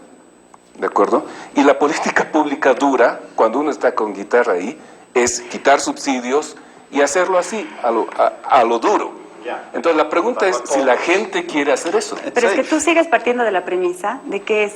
¿de acuerdo? Y la política pública dura, cuando uno está con guitarra ahí, es quitar subsidios y hacerlo así, a lo duro. Entonces la pregunta es si la gente quiere hacer eso. Pero es que tú sigues partiendo de la premisa de que es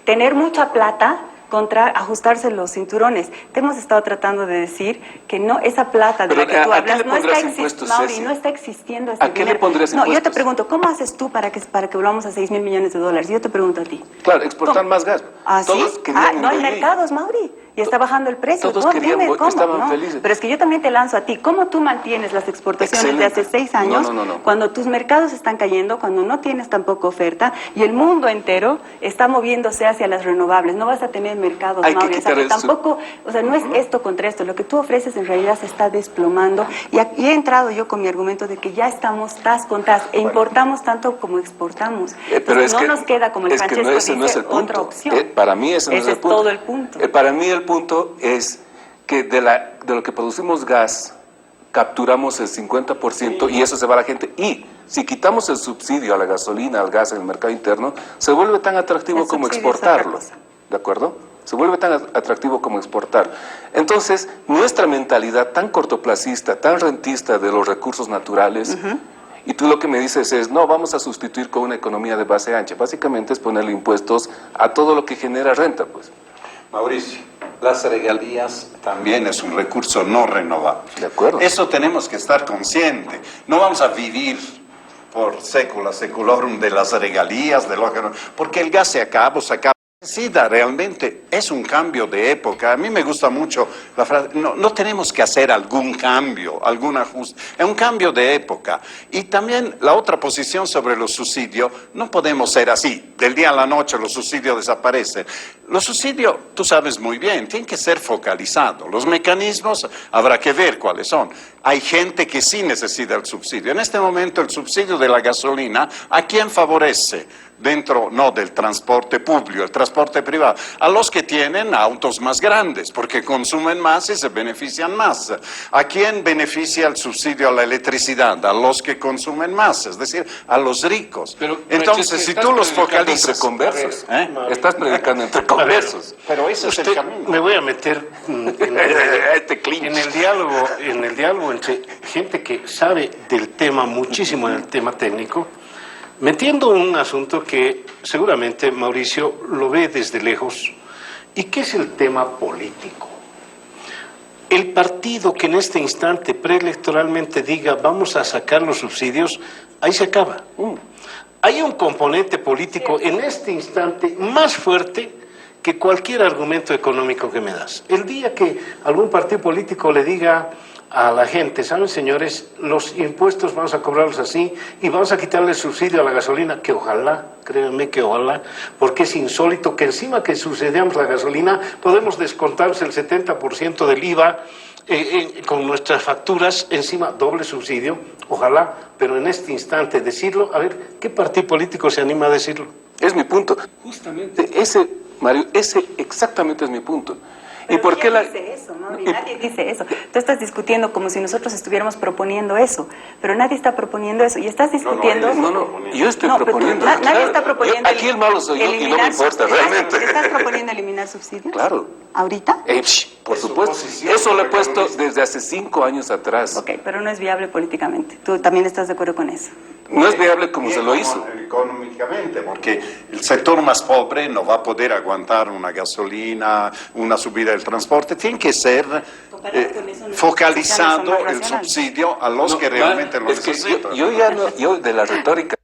tener mucha plata contra ajustarse los cinturones. Te hemos estado tratando de decir que no, esa plata de la que tú hablas no está existiendo, Mauri, no está existiendo. ¿A qué le pondrías impuestos? No, yo te pregunto, ¿cómo haces tú para que volvamos a 6.000 millones de dólares? Yo te pregunto a ti. Claro, exportar más gas. ¿Ah, todos sí? No hay mercados, Mauri. Y está bajando el precio. Todos querían, estaban felices. Pero es que yo también te lanzo a ti. ¿Cómo tú mantienes las exportaciones de hace 6 años cuando tus mercados están cayendo, cuando no tienes tampoco oferta y el mundo entero está moviéndose hacia las renovables? No vas a tener mercados, Mauri. O sea, que tampoco, o sea, no es esto contra esto. Lo que tú ofreces en realidad se está desplomando. Y he entrado yo con mi argumento de que ya estamos tas con tas e importamos tanto como exportamos. Pero no nos queda, como el Francesco dice, otra opción. Para mí ese no es el punto. Todo el punto. Para mí el punto es que de lo que producimos gas, capturamos el 50% y eso se va a la gente. Y si quitamos el subsidio a la gasolina, al gas en el mercado interno, se vuelve tan atractivo como exportarlo. ¿De acuerdo? Se vuelve tan atractivo como exportar. Entonces, nuestra mentalidad tan cortoplacista, tan rentista de los recursos naturales, y tú lo que me dices es, no, vamos a sustituir con una economía de base ancha. Básicamente es ponerle impuestos a todo lo que genera renta, pues. Mauricio, las regalías también es un recurso no renovable. De acuerdo. Eso tenemos que estar conscientes. No vamos a vivir por sécula seculorum de las regalías, de lo que no, porque el gas se acaba. Sí, realmente es un cambio de época. A mí me gusta mucho la frase, no tenemos que hacer algún cambio, algún ajuste, es un cambio de época. Y también la otra posición sobre los subsidios, no podemos ser así, del día a la noche los subsidios desaparecen. Los subsidios, tú sabes muy bien, tienen que ser focalizados. Los mecanismos habrá que ver cuáles son. Hay gente que sí necesita el subsidio. En este momento el subsidio de la gasolina, ¿a quién favorece? dentro no del transporte público, el transporte privado, a los que tienen autos más grandes, porque consumen más y se benefician más. ¿A quién beneficia el subsidio a la electricidad? A los que consumen más, es decir, a los ricos. Pero, entonces, si tú los focalizas... Entre conversos. Estás predicando entre conversos. Pero ese es el camino. Me voy a meter Este clinch. en el diálogo entre gente que sabe del tema muchísimo, en el tema técnico, metiendo un asunto que seguramente Mauricio lo ve desde lejos, y que es el tema político. El partido que en este instante preelectoralmente diga vamos a sacar los subsidios, ahí se acaba. Hay un componente político en este instante más fuerte que cualquier argumento económico que me das. El día que algún partido político le diga a la gente, ¿saben, señores? Los impuestos vamos a cobrarlos así y vamos a quitarle el subsidio a la gasolina, que ojalá, créanme que ojalá, porque es insólito que encima que subsidiamos la gasolina podemos descontarse el 70% del IVA con nuestras facturas, encima doble subsidio, ojalá, pero en este instante decirlo, a ver, ¿qué partido político se anima a decirlo? Es mi punto. Justamente ese, Mario, ese exactamente es mi punto. Pero ¿Y por qué la...? dice eso, ¿no? Nadie dice eso. Tú estás discutiendo como si nosotros estuviéramos proponiendo eso, pero nadie está proponiendo eso. Y estás discutiendo... No, yo estoy No, pero proponiendo... nadie está proponiendo... Aquí el malo soy yo y no me importa realmente. ¿Estás proponiendo eliminar subsidios? Claro. ¿Ahorita? Por supuesto. Eso lo he puesto desde hace 5 años atrás. Ok, pero no es viable políticamente. ¿Tú también estás de acuerdo con eso? No es viable como se lo hizo. Económicamente, porque el sector más pobre no va a poder aguantar una gasolina, una subida del transporte. Tiene que ser focalizado el subsidio a los que realmente lo necesitan. Yo de la retórica...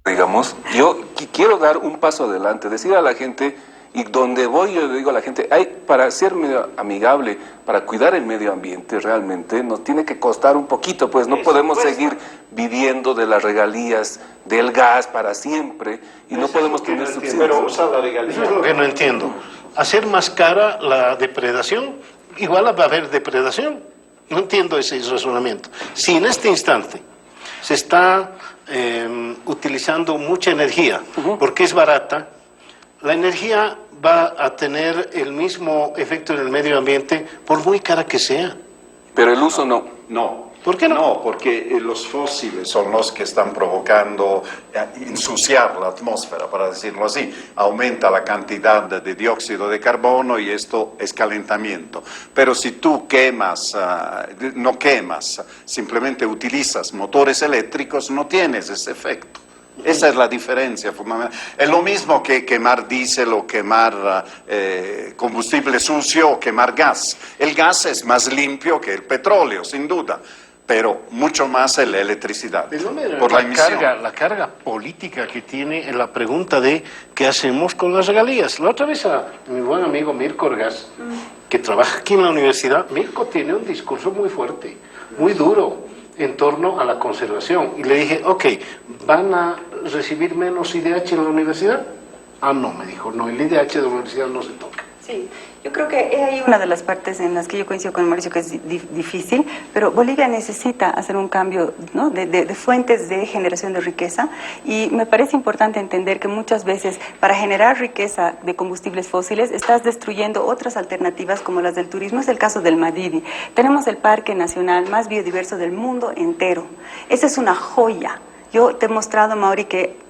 Digamos, yo quiero dar un paso adelante, decir a la gente, y donde voy yo le digo a la gente, para ser medio amigable, para cuidar el medio ambiente realmente, nos tiene que costar un poquito, pues no podemos seguir viviendo de las regalías del gas para siempre, y no podemos tener subsidios. Pero usa la regalía. Eso es lo que no entiendo. Hacer más cara la depredación, igual va a haber depredación. No entiendo ese razonamiento. Si en este instante se está utilizando mucha energía, porque es barata, la energía va a tener el mismo efecto en el medio ambiente por muy cara que sea. Pero el uso no. No. ¿Por qué no? No, porque los fósiles son los que están provocando ensuciar la atmósfera, para decirlo así. Aumenta la cantidad de dióxido de carbono y esto es calentamiento. Pero si tú quemas, no quemas, simplemente utilizas motores eléctricos, no tienes ese efecto. Esa es la diferencia fundamental. Es lo mismo que quemar diésel o quemar combustible sucio o quemar gas. El gas es más limpio que el petróleo, sin duda, pero mucho más la electricidad. Por la emisión. La carga política que tiene en la pregunta de qué hacemos con las regalías. La otra vez a mi buen amigo Mirko Orgaz, que trabaja aquí en la universidad, Mirko tiene un discurso muy fuerte, muy duro, en torno a la conservación. Y le dije, ok, ¿van a recibir menos IDH en la universidad? Ah, no, me dijo, no, el IDH de la universidad no se toca. Sí, yo creo que hay una de las partes en las que yo coincido con Mauricio que es difícil, pero Bolivia necesita hacer un cambio, ¿no?, de fuentes de generación de riqueza, y me parece importante entender que muchas veces para generar riqueza de combustibles fósiles estás destruyendo otras alternativas como las del turismo. Es el caso del Madidi. Tenemos el parque nacional más biodiverso del mundo entero. Esa es una joya. Yo te he mostrado, Mauri, que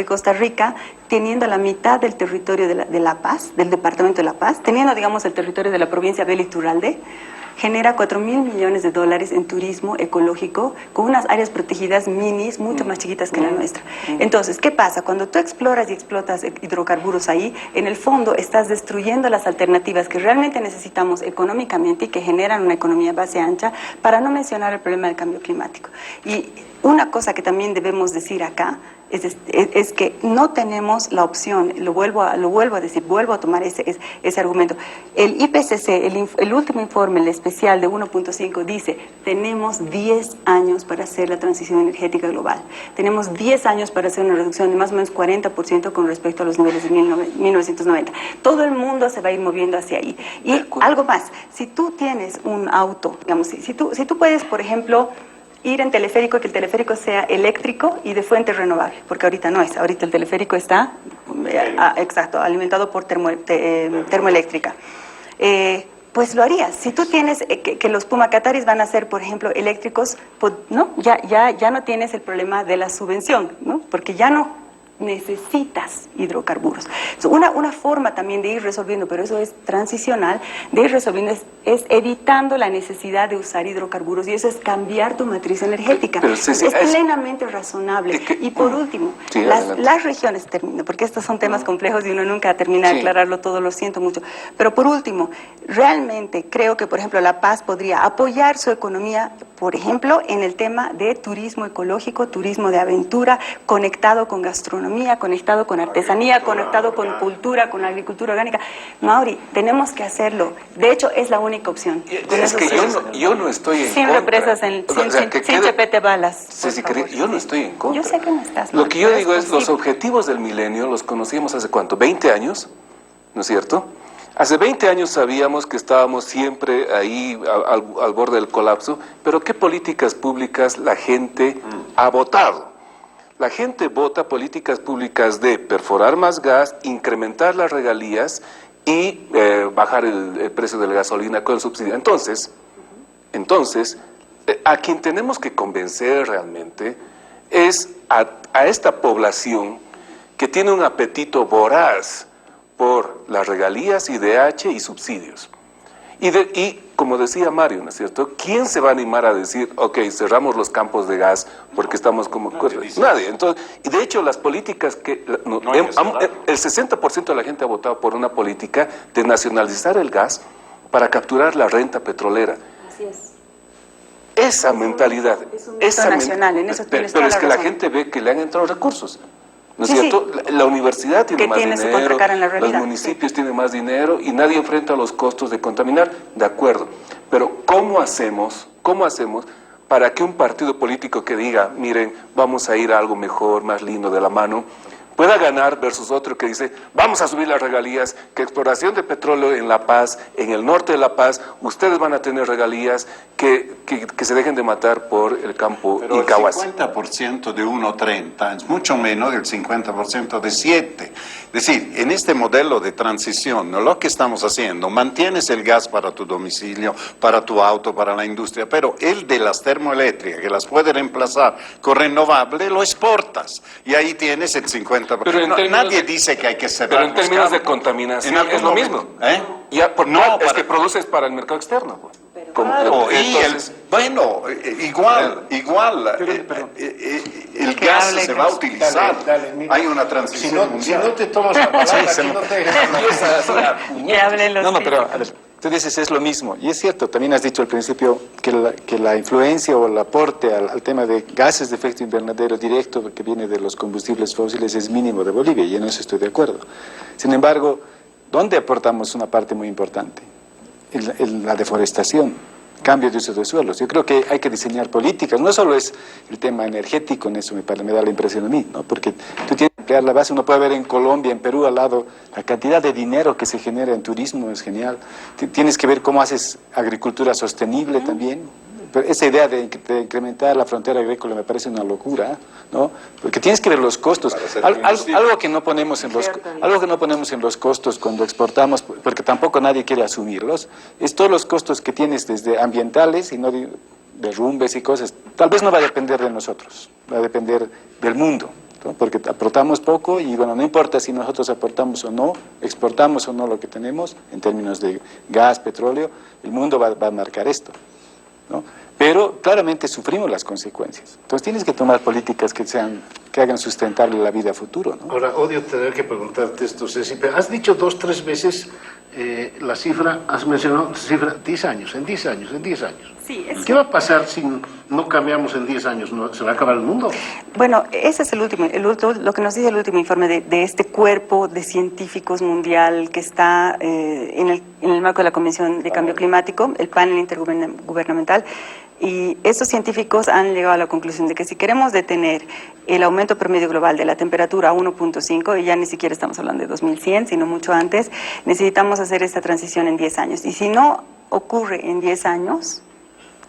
Costa Rica, teniendo la mitad del territorio de La Paz, del departamento de La Paz, teniendo, digamos, el territorio de la provincia de Iturralde, genera 4.000 millones de dólares en turismo ecológico con unas áreas protegidas minis mucho más chiquitas que la nuestra. Entonces, ¿qué pasa? Cuando tú exploras y explotas hidrocarburos ahí, en el fondo estás destruyendo las alternativas que realmente necesitamos económicamente y que generan una economía base ancha, para no mencionar el problema del cambio climático. Y una cosa que también debemos decir acá es que no tenemos la opción, lo vuelvo a decir, vuelvo a tomar ese argumento. El IPCC, el último informe, el especial de 1.5, dice, tenemos 10 años para hacer la transición energética global. Tenemos 10 años para hacer una reducción de más o menos 40% con respecto a los niveles de 1990. Todo el mundo se va a ir moviendo hacia ahí. Y algo más, si tú tienes un auto, digamos, si tú puedes, por ejemplo, ir en teleférico y que el teleférico sea eléctrico y de fuente renovable, porque ahorita no es, ahorita el teleférico está, exacto, alimentado por termoeléctrica. Pues lo harías. Si tú tienes que los Pumacataris van a ser, por ejemplo, eléctricos, pues, ¿no? Ya no tienes el problema de la subvención, ¿no? Porque ya no necesitas hidrocarburos. Una forma también de ir resolviendo, pero eso es transicional, de ir resolviendo es evitando la necesidad de usar hidrocarburos, y eso es cambiar tu matriz energética. Pero, sí, es plenamente razonable. Y por último, sí, las regiones, termino, porque estos son temas complejos y uno nunca termina de aclararlo todo, lo siento mucho. Pero por último, realmente creo que, por ejemplo, La Paz podría apoyar su economía, por ejemplo, en el tema de turismo ecológico, turismo de aventura, conectado con gastronomía, conectado con artesanía, conectado con cultura, con agricultura orgánica. Mauri, tenemos que hacerlo. De hecho, es la única opción. Es que yo no estoy en sin contra. Represas, sin chepete balas. Sí, yo no estoy en contra. Yo sé que no estás. Lo que yo digo es, los objetivos del milenio los conocíamos hace ¿cuánto? 20 años, ¿no es cierto? Hace 20 años sabíamos que estábamos siempre ahí al borde del colapso, pero ¿qué políticas públicas la gente ha votado? La gente vota políticas públicas de perforar más gas, incrementar las regalías y bajar el precio de la gasolina con el subsidio. Entonces, a quien tenemos que convencer realmente es a esta población que tiene un apetito voraz por las regalías, IDH y subsidios. Y como decía Mario, ¿no es cierto? ¿Quién se va a animar a decir, ok, cerramos los campos de gas porque estamos como... Nadie. Entonces, y de hecho, las políticas que... el 60% de la gente ha votado por una política de nacionalizar el gas para capturar la renta petrolera. Así es. Esa mentalidad... Esa nacional, en eso tienes toda pero es que la razón. gente ve que le han entrado recursos. ¿No es Sí, cierto? La universidad tiene más tiene su dinero, contracara en la los realidad. municipios tienen más dinero y nadie enfrenta los costos de contaminar, de acuerdo. Pero ¿cómo hacemos para que un partido político que diga, miren, vamos a ir a algo mejor, más lindo de la mano, pueda ganar versus otro que dice, vamos a subir las regalías, que exploración de petróleo en La Paz, en el norte de La Paz, ustedes van a tener regalías, que se dejen de matar por el campo Incahuasi? Pero el 50% de 1.30 es mucho menos del 50% de 7. Es decir, en este modelo de transición, ¿no? Lo que estamos haciendo, mantienes el gas para tu domicilio, para tu auto, para la industria, pero el de las termoeléctricas, que las puede reemplazar con renovable, lo exportas. Y ahí tienes el 50%. Pero nadie dice que hay que cerrar. Pero en términos de contaminación es lo mismo. Ya, es que produces para el mercado externo. Pues. Claro, igual, el gas se va a utilizar. Hay una transición mundial. Si no te tomas la palabra, aquí no te No, pero a ver, tú dices es lo mismo, y es cierto, también has dicho al principio que la influencia o el aporte al tema de gases de efecto invernadero directo que viene de los combustibles fósiles es mínimo de Bolivia, y en eso estoy de acuerdo. Sin embargo, ¿dónde aportamos una parte muy importante? En la deforestación, cambio de uso de suelos. Yo creo que hay que diseñar políticas, no solo es el tema energético, en eso me da la impresión a mí, ¿no? Porque tú tienes que crear la base, uno puede ver en Colombia, en Perú al lado, la cantidad de dinero que se genera en turismo es genial. Tienes que ver cómo haces agricultura sostenible también. Pero esa idea de incrementar la frontera agrícola me parece una locura, ¿no? Porque tienes que ver los costos. Algo que no ponemos en los costos cuando exportamos, porque tampoco nadie quiere asumirlos, es todos los costos que tienes desde ambientales y no de derrumbes y cosas. Tal vez no va a depender de nosotros, va a depender del mundo, ¿no? Porque aportamos poco y bueno, no importa si nosotros aportamos o no, exportamos o no lo que tenemos en términos de gas, petróleo, el mundo va a marcar esto, ¿no? Pero claramente sufrimos las consecuencias. Entonces tienes que tomar políticas que hagan sustentable la vida a futuro, ¿no? Ahora, odio tener que preguntarte esto, Ceci, pero has dicho 2 o 3 veces la cifra, has mencionado cifra 10 años, en 10 años, en 10 años. Sí, ¿Qué va a pasar si no cambiamos en 10 años? ¿No, se va a acabar el mundo? Bueno, ese es lo que nos dice el último informe de este cuerpo de científicos mundial que está en el marco de la Convención de Cambio Climático, el panel intergubernamental. Y estos científicos han llegado a la conclusión de que si queremos detener el aumento promedio global de la temperatura a 1.5, y ya ni siquiera estamos hablando de 2100, sino mucho antes, necesitamos hacer esta transición en 10 años. Y si no ocurre en 10 años,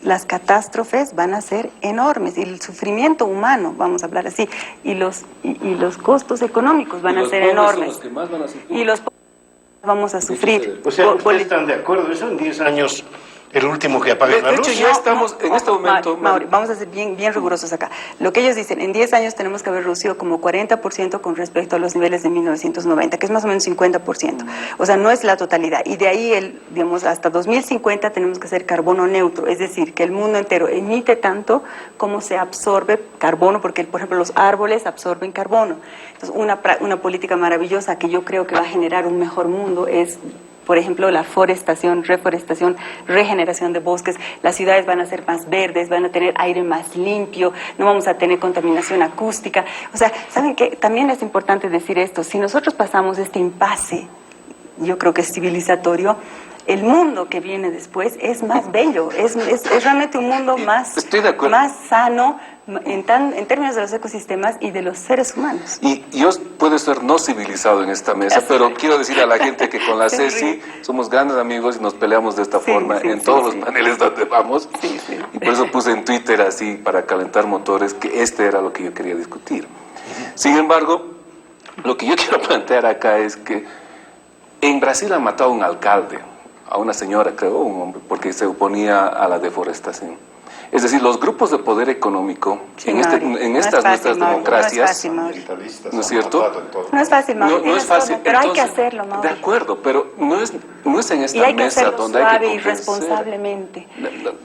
las catástrofes van a ser enormes y el sufrimiento humano, vamos a hablar así, y los costos económicos van a ser enormes. Los que más van a sufrir. Y los vamos a sufrir. O sea, ¿ustedes están de acuerdo? Eso en 10 años, el último que apague la De luz. hecho, ya estamos en este momento... Mauri, vamos a ser bien rigurosos acá. Lo que ellos dicen, en 10 años tenemos que haber reducido como 40% con respecto a los niveles de 1990, que es más o menos 50%. O sea, no es la totalidad. Y de ahí, digamos, hasta 2050 tenemos que ser carbono neutro, es decir, que el mundo entero emite tanto como se absorbe carbono, porque, por ejemplo, los árboles absorben carbono. Entonces, una política maravillosa que yo creo que va a generar un mejor mundo es, por ejemplo, la reforestación, regeneración de bosques. Las ciudades van a ser más verdes, van a tener aire más limpio, no vamos a tener contaminación acústica. O sea, ¿saben qué? También es importante decir esto. Si nosotros pasamos este impasse, yo creo que es civilizatorio, el mundo que viene después es más bello, es realmente un mundo más, Estoy de acuerdo. más sano en términos de los ecosistemas y de los seres humanos. Y yo puedo ser no civilizado en esta mesa, pero quiero decir a la gente que con la Ceci somos grandes amigos y nos peleamos de esta forma en todos los paneles donde vamos. Y por eso puse en Twitter así, para calentar motores, que este era lo que yo quería discutir. Sin embargo, lo que yo quiero plantear acá es que en Brasil han matado a un alcalde, a una señora, creo, un hombre, porque se oponía a la deforestación. Es decir, los grupos de poder económico en estas nuestras democracias, ¿no es cierto? No es fácil, Mauri. No es fácil, pero hay que entonces, hacerlo, Mauri. De acuerdo, pero no es en esta Y hay que mesa hacerlo donde hay suave que y responsablemente.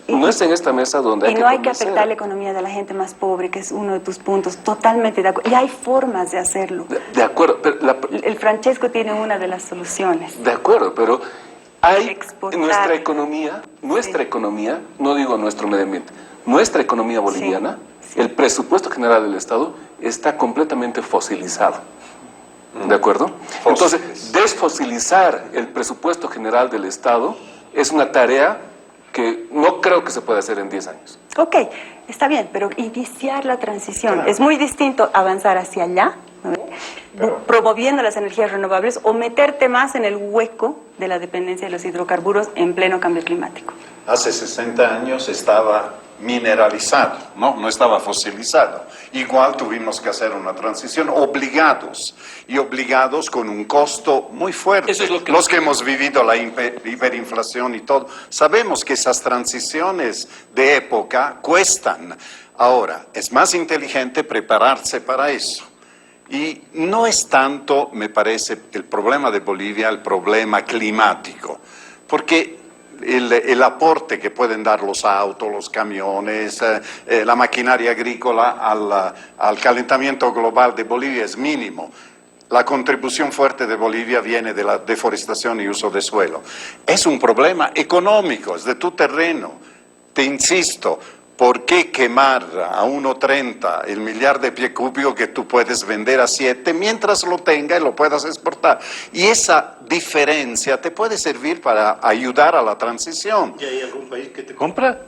No es en esta mesa donde hay que Y no hay que convencer. afectar la economía de la gente más pobre, que es uno de tus puntos. Totalmente de acuerdo. Y hay formas de hacerlo. De acuerdo, pero El Francesco tiene una de las soluciones. de acuerdo, pero hay Exportar. nuestra economía, no digo nuestro medio ambiente, nuestra economía boliviana, el presupuesto general del Estado está completamente fosilizado. ¿De acuerdo? Entonces, desfosilizar el presupuesto general del Estado es una tarea que no creo que se pueda hacer en 10 años. Ok, está bien, pero iniciar la transición. Es muy distinto avanzar hacia allá, ¿no? Promoviendo las energías renovables, o meterte más en el hueco de la dependencia de los hidrocarburos en pleno cambio climático. Hace 60 años estaba mineralizado, no estaba fosilizado. Igual tuvimos que hacer una transición obligados con un costo muy fuerte. Eso es lo que los que hemos vivido la hiperinflación y todo, sabemos que esas transiciones de época cuestan. Ahora, es más inteligente prepararse para eso. Y no es tanto, me parece, el problema de Bolivia, el problema climático, porque el aporte que pueden dar los autos, los camiones, la maquinaria agrícola al calentamiento global de Bolivia es mínimo. La contribución fuerte de Bolivia viene de la deforestación y uso de suelo. Es un problema económico, es de tu terreno. Te insisto, ¿por qué quemar a 1.30 el millar de pie cúbico que tú puedes vender a 7 mientras lo tenga y lo puedas exportar? Y esa diferencia te puede servir para ayudar a la transición. ¿Y hay algún país que te compra?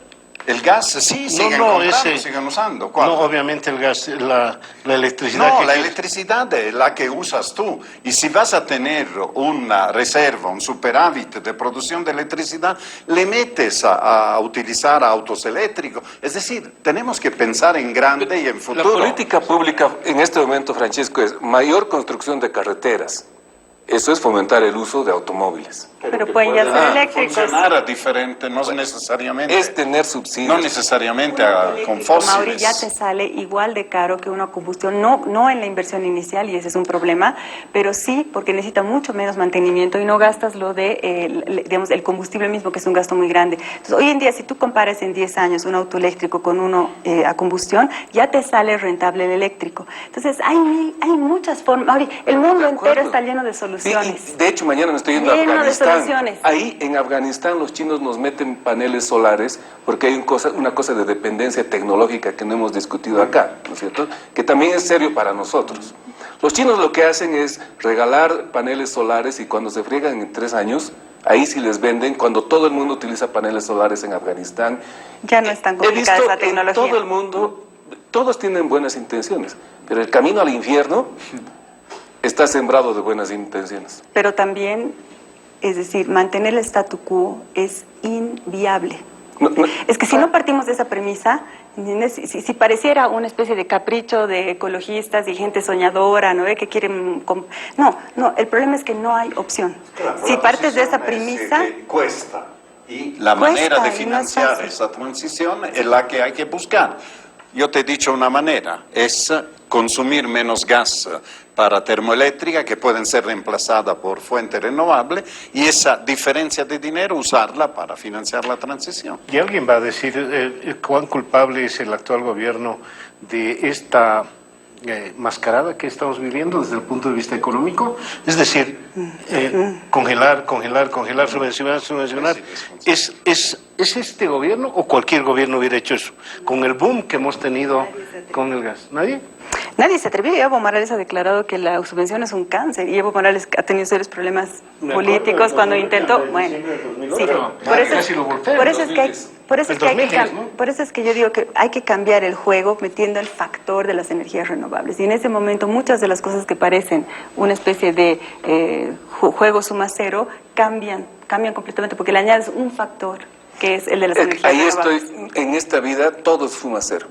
El gas, sí, siguen comprando, siguen usando. ¿Cuál? No, obviamente el gas, la electricidad. No, la electricidad es la que usas tú. Y si vas a tener una reserva, un superávit de producción de electricidad, le metes a utilizar autos eléctricos. Es decir, tenemos que pensar en grande y en futuro. La política pública en este momento, Francesco, es mayor construcción de carreteras. Eso es fomentar el uso de automóviles. Pero pueden ya ser eléctricos. Funcionar diferente, no necesariamente. Es tener subsidios. No necesariamente con fósiles. Mauri, ya te sale igual de caro que una combustión, no en la inversión inicial, y ese es un problema, pero sí porque necesita mucho menos mantenimiento y no gastas lo de, digamos, el combustible mismo, que es un gasto muy grande. Entonces, hoy en día, si tú comparas en 10 años un auto eléctrico con uno a combustión, ya te sale rentable el eléctrico. Entonces, hay muchas formas. Mauri, el mundo entero está lleno de soluciones. soluciones. de hecho, mañana me estoy yendo a Lleno de Afganistán. soluciones. Ahí en Afganistán los chinos nos meten paneles solares porque hay una cosa de dependencia tecnológica que no hemos discutido acá, ¿no es cierto? Que también es serio para nosotros. Los chinos lo que hacen es regalar paneles solares y cuando se friegan en 3 años, ahí sí les venden, cuando todo el mundo utiliza paneles solares en Afganistán. Ya no es tan He complicada visto esa tecnología. en todo el mundo, todos tienen buenas intenciones, pero el camino al infierno está sembrado de buenas intenciones. Pero también, es decir, mantener el statu quo es inviable. Es que si no partimos de esa premisa, ¿entiendes? Si pareciera una especie de capricho de ecologistas y gente soñadora, ¿no? Que quieren... No, el problema es que no hay opción. Claro, Si la partes de esa transición es, premisa... cuesta. Y la Cuesta, manera de y no es financiar fácil. esa transición es la que hay que buscar. Yo te he dicho una manera, es consumir menos gas para termoeléctrica que pueden ser reemplazadas por fuente renovable y esa diferencia de dinero usarla para financiar la transición. ¿Y alguien va a decir cuán culpable es el actual gobierno de esta mascarada que estamos viviendo desde el punto de vista económico? Es decir, congelar, subvencionar. ¿Es este gobierno o cualquier gobierno hubiera hecho eso? Con el boom que hemos tenido con el gas. ¿Nadie? Nadie se atrevió. Evo Morales ha declarado que la subvención es un cáncer y Evo Morales ha tenido serios problemas políticos cuando intentó. Bueno, sí, por eso es que yo digo que hay que cambiar el juego metiendo el factor de las energías renovables. Y en ese momento muchas de las cosas que parecen una especie de juego suma cero cambian completamente porque le añades un factor que es el de las energías renovables. En esta vida todo es fuma cero.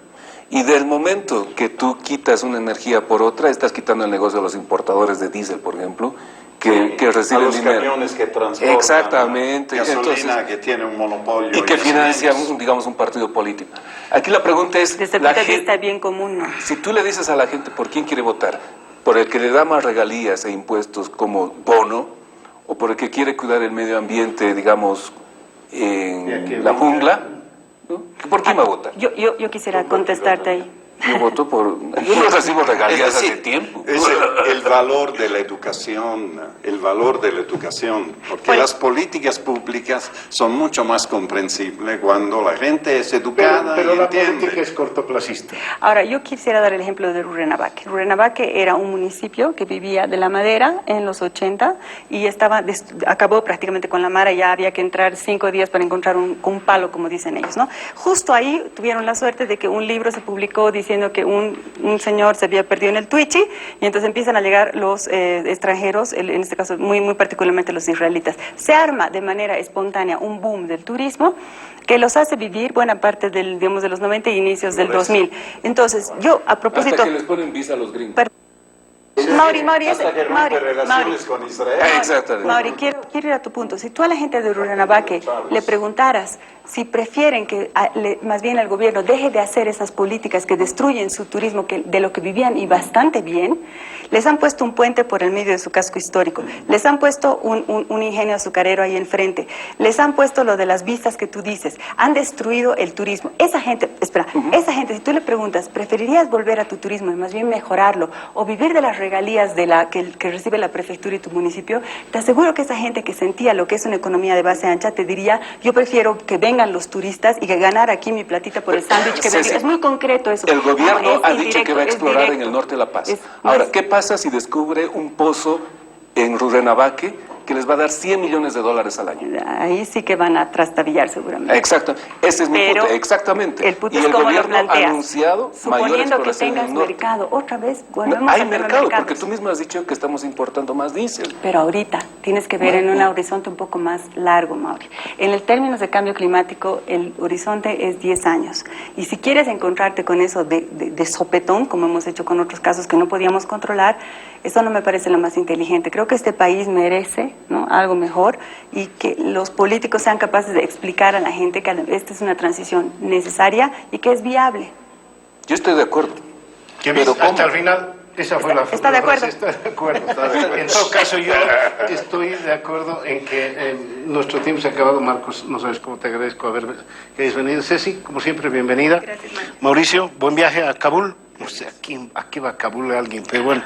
Y del momento que tú quitas una energía por otra, estás quitando el negocio de los importadores de diésel, por ejemplo, que reciben a los dinero. camiones que transportan. Exactamente. Gasolina, Entonces, que tiene un monopolio. y que financia, digamos, un partido político. Aquí la pregunta es... Desde el punto de vista bien común, ¿no? Si tú le dices a la gente por quién quiere votar, por el que le da más regalías e impuestos como bono, o por el que quiere cuidar el medio ambiente, digamos, en la jungla, ¿no? ¿Por quién va a votar? Yo quisiera contestarte ahí. Yo voto por... Yo no recibo regalías Es decir, hace tiempo. Es el valor de la educación, porque Pues- las políticas públicas son mucho más comprensibles cuando la gente es educada Pero y la entiende. política es cortoplacista. Ahora, yo quisiera dar el ejemplo de Rurrenabaque. Rurrenabaque era un municipio que vivía de la madera en los 80 y acabó prácticamente con la mara, ya había que entrar 5 días para encontrar un palo, como dicen ellos, ¿no? Justo ahí tuvieron la suerte de que un libro se publicó diciendo que un señor se había perdido en el Twitchy y entonces empiezan a llegar los extranjeros, en este caso muy particularmente los israelitas. Se arma de manera espontánea un boom del turismo que los hace vivir buena parte de los 90 y inicios del 2000. Entonces, yo a propósito... Hasta que les ponen visa a los gringos. Mauri, Hasta que rompe relaciones con Israel. Exactamente. Mauri, quiero ir a tu punto. Si tú a la gente de Rurrenabaque le preguntaras si prefieren que más bien el gobierno deje de hacer esas políticas que destruyen su turismo, de lo que vivían y bastante bien, les han puesto un puente por el medio de su casco histórico, les han puesto un ingenio azucarero ahí enfrente, les han puesto lo de las vistas que tú dices, han destruido el turismo. Esa gente, esa gente, si tú le preguntas, ¿preferirías volver a tu turismo y más bien mejorarlo o vivir de las regalías que recibe la prefectura y tu municipio? Te aseguro que esa gente que sentía lo que es una economía de base ancha te diría, yo prefiero que vengan los turistas y que ganar aquí mi platita por el sándwich que Ceci, es muy concreto eso. El gobierno Es ha dicho indirecto, que va a es explorar en directo. el norte de La Paz. Es- Ahora, es- ¿qué pasa si descubre un pozo en Rurrenabaque que les va a dar $100 millones al año? Ahí sí que van a trastabillar seguramente. Exacto, ese es mi Pero punto, exactamente. el punto Y es el cómo lo gobierno ha planteas. anunciado mayor Suponiendo que exploración en tengas el norte. mercado, otra vez No, volvemos hay al tema mercado, mercados. porque tú mismo has dicho que estamos importando más diésel. Pero ahorita tienes que ver en un horizonte un poco más largo, Mauri. En el términos de cambio climático, el horizonte es 10 años. Y si quieres encontrarte con eso de sopetón, como hemos hecho con otros casos que no podíamos controlar, eso no me parece lo más inteligente. Creo que este país merece, ¿no?, algo mejor y que los políticos sean capaces de explicar a la gente que esta es una transición necesaria y que es viable. Yo estoy de acuerdo. ¿Qué Pero ves? Hasta ¿cómo? el final, esa fue Está de acuerdo. Está de acuerdo. En todo caso, yo estoy de acuerdo en que nuestro tiempo se ha acabado. Marcos, no sabes cómo te agradezco que hayas venido. Ceci, como siempre, bienvenida. Gracias, Mario. Mauricio, buen viaje a Kabul. no sé a qué va a Kabul alguien, pero bueno.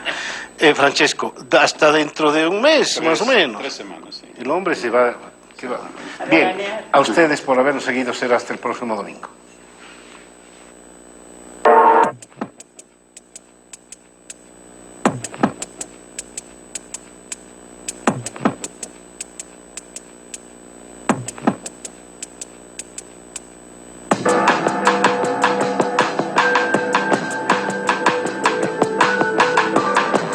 Francesco, hasta dentro de un mes, más o menos. 3 semanas, sí. El hombre se va... ¿qué va? Bien, a ustedes por habernos seguido, será hasta el próximo domingo.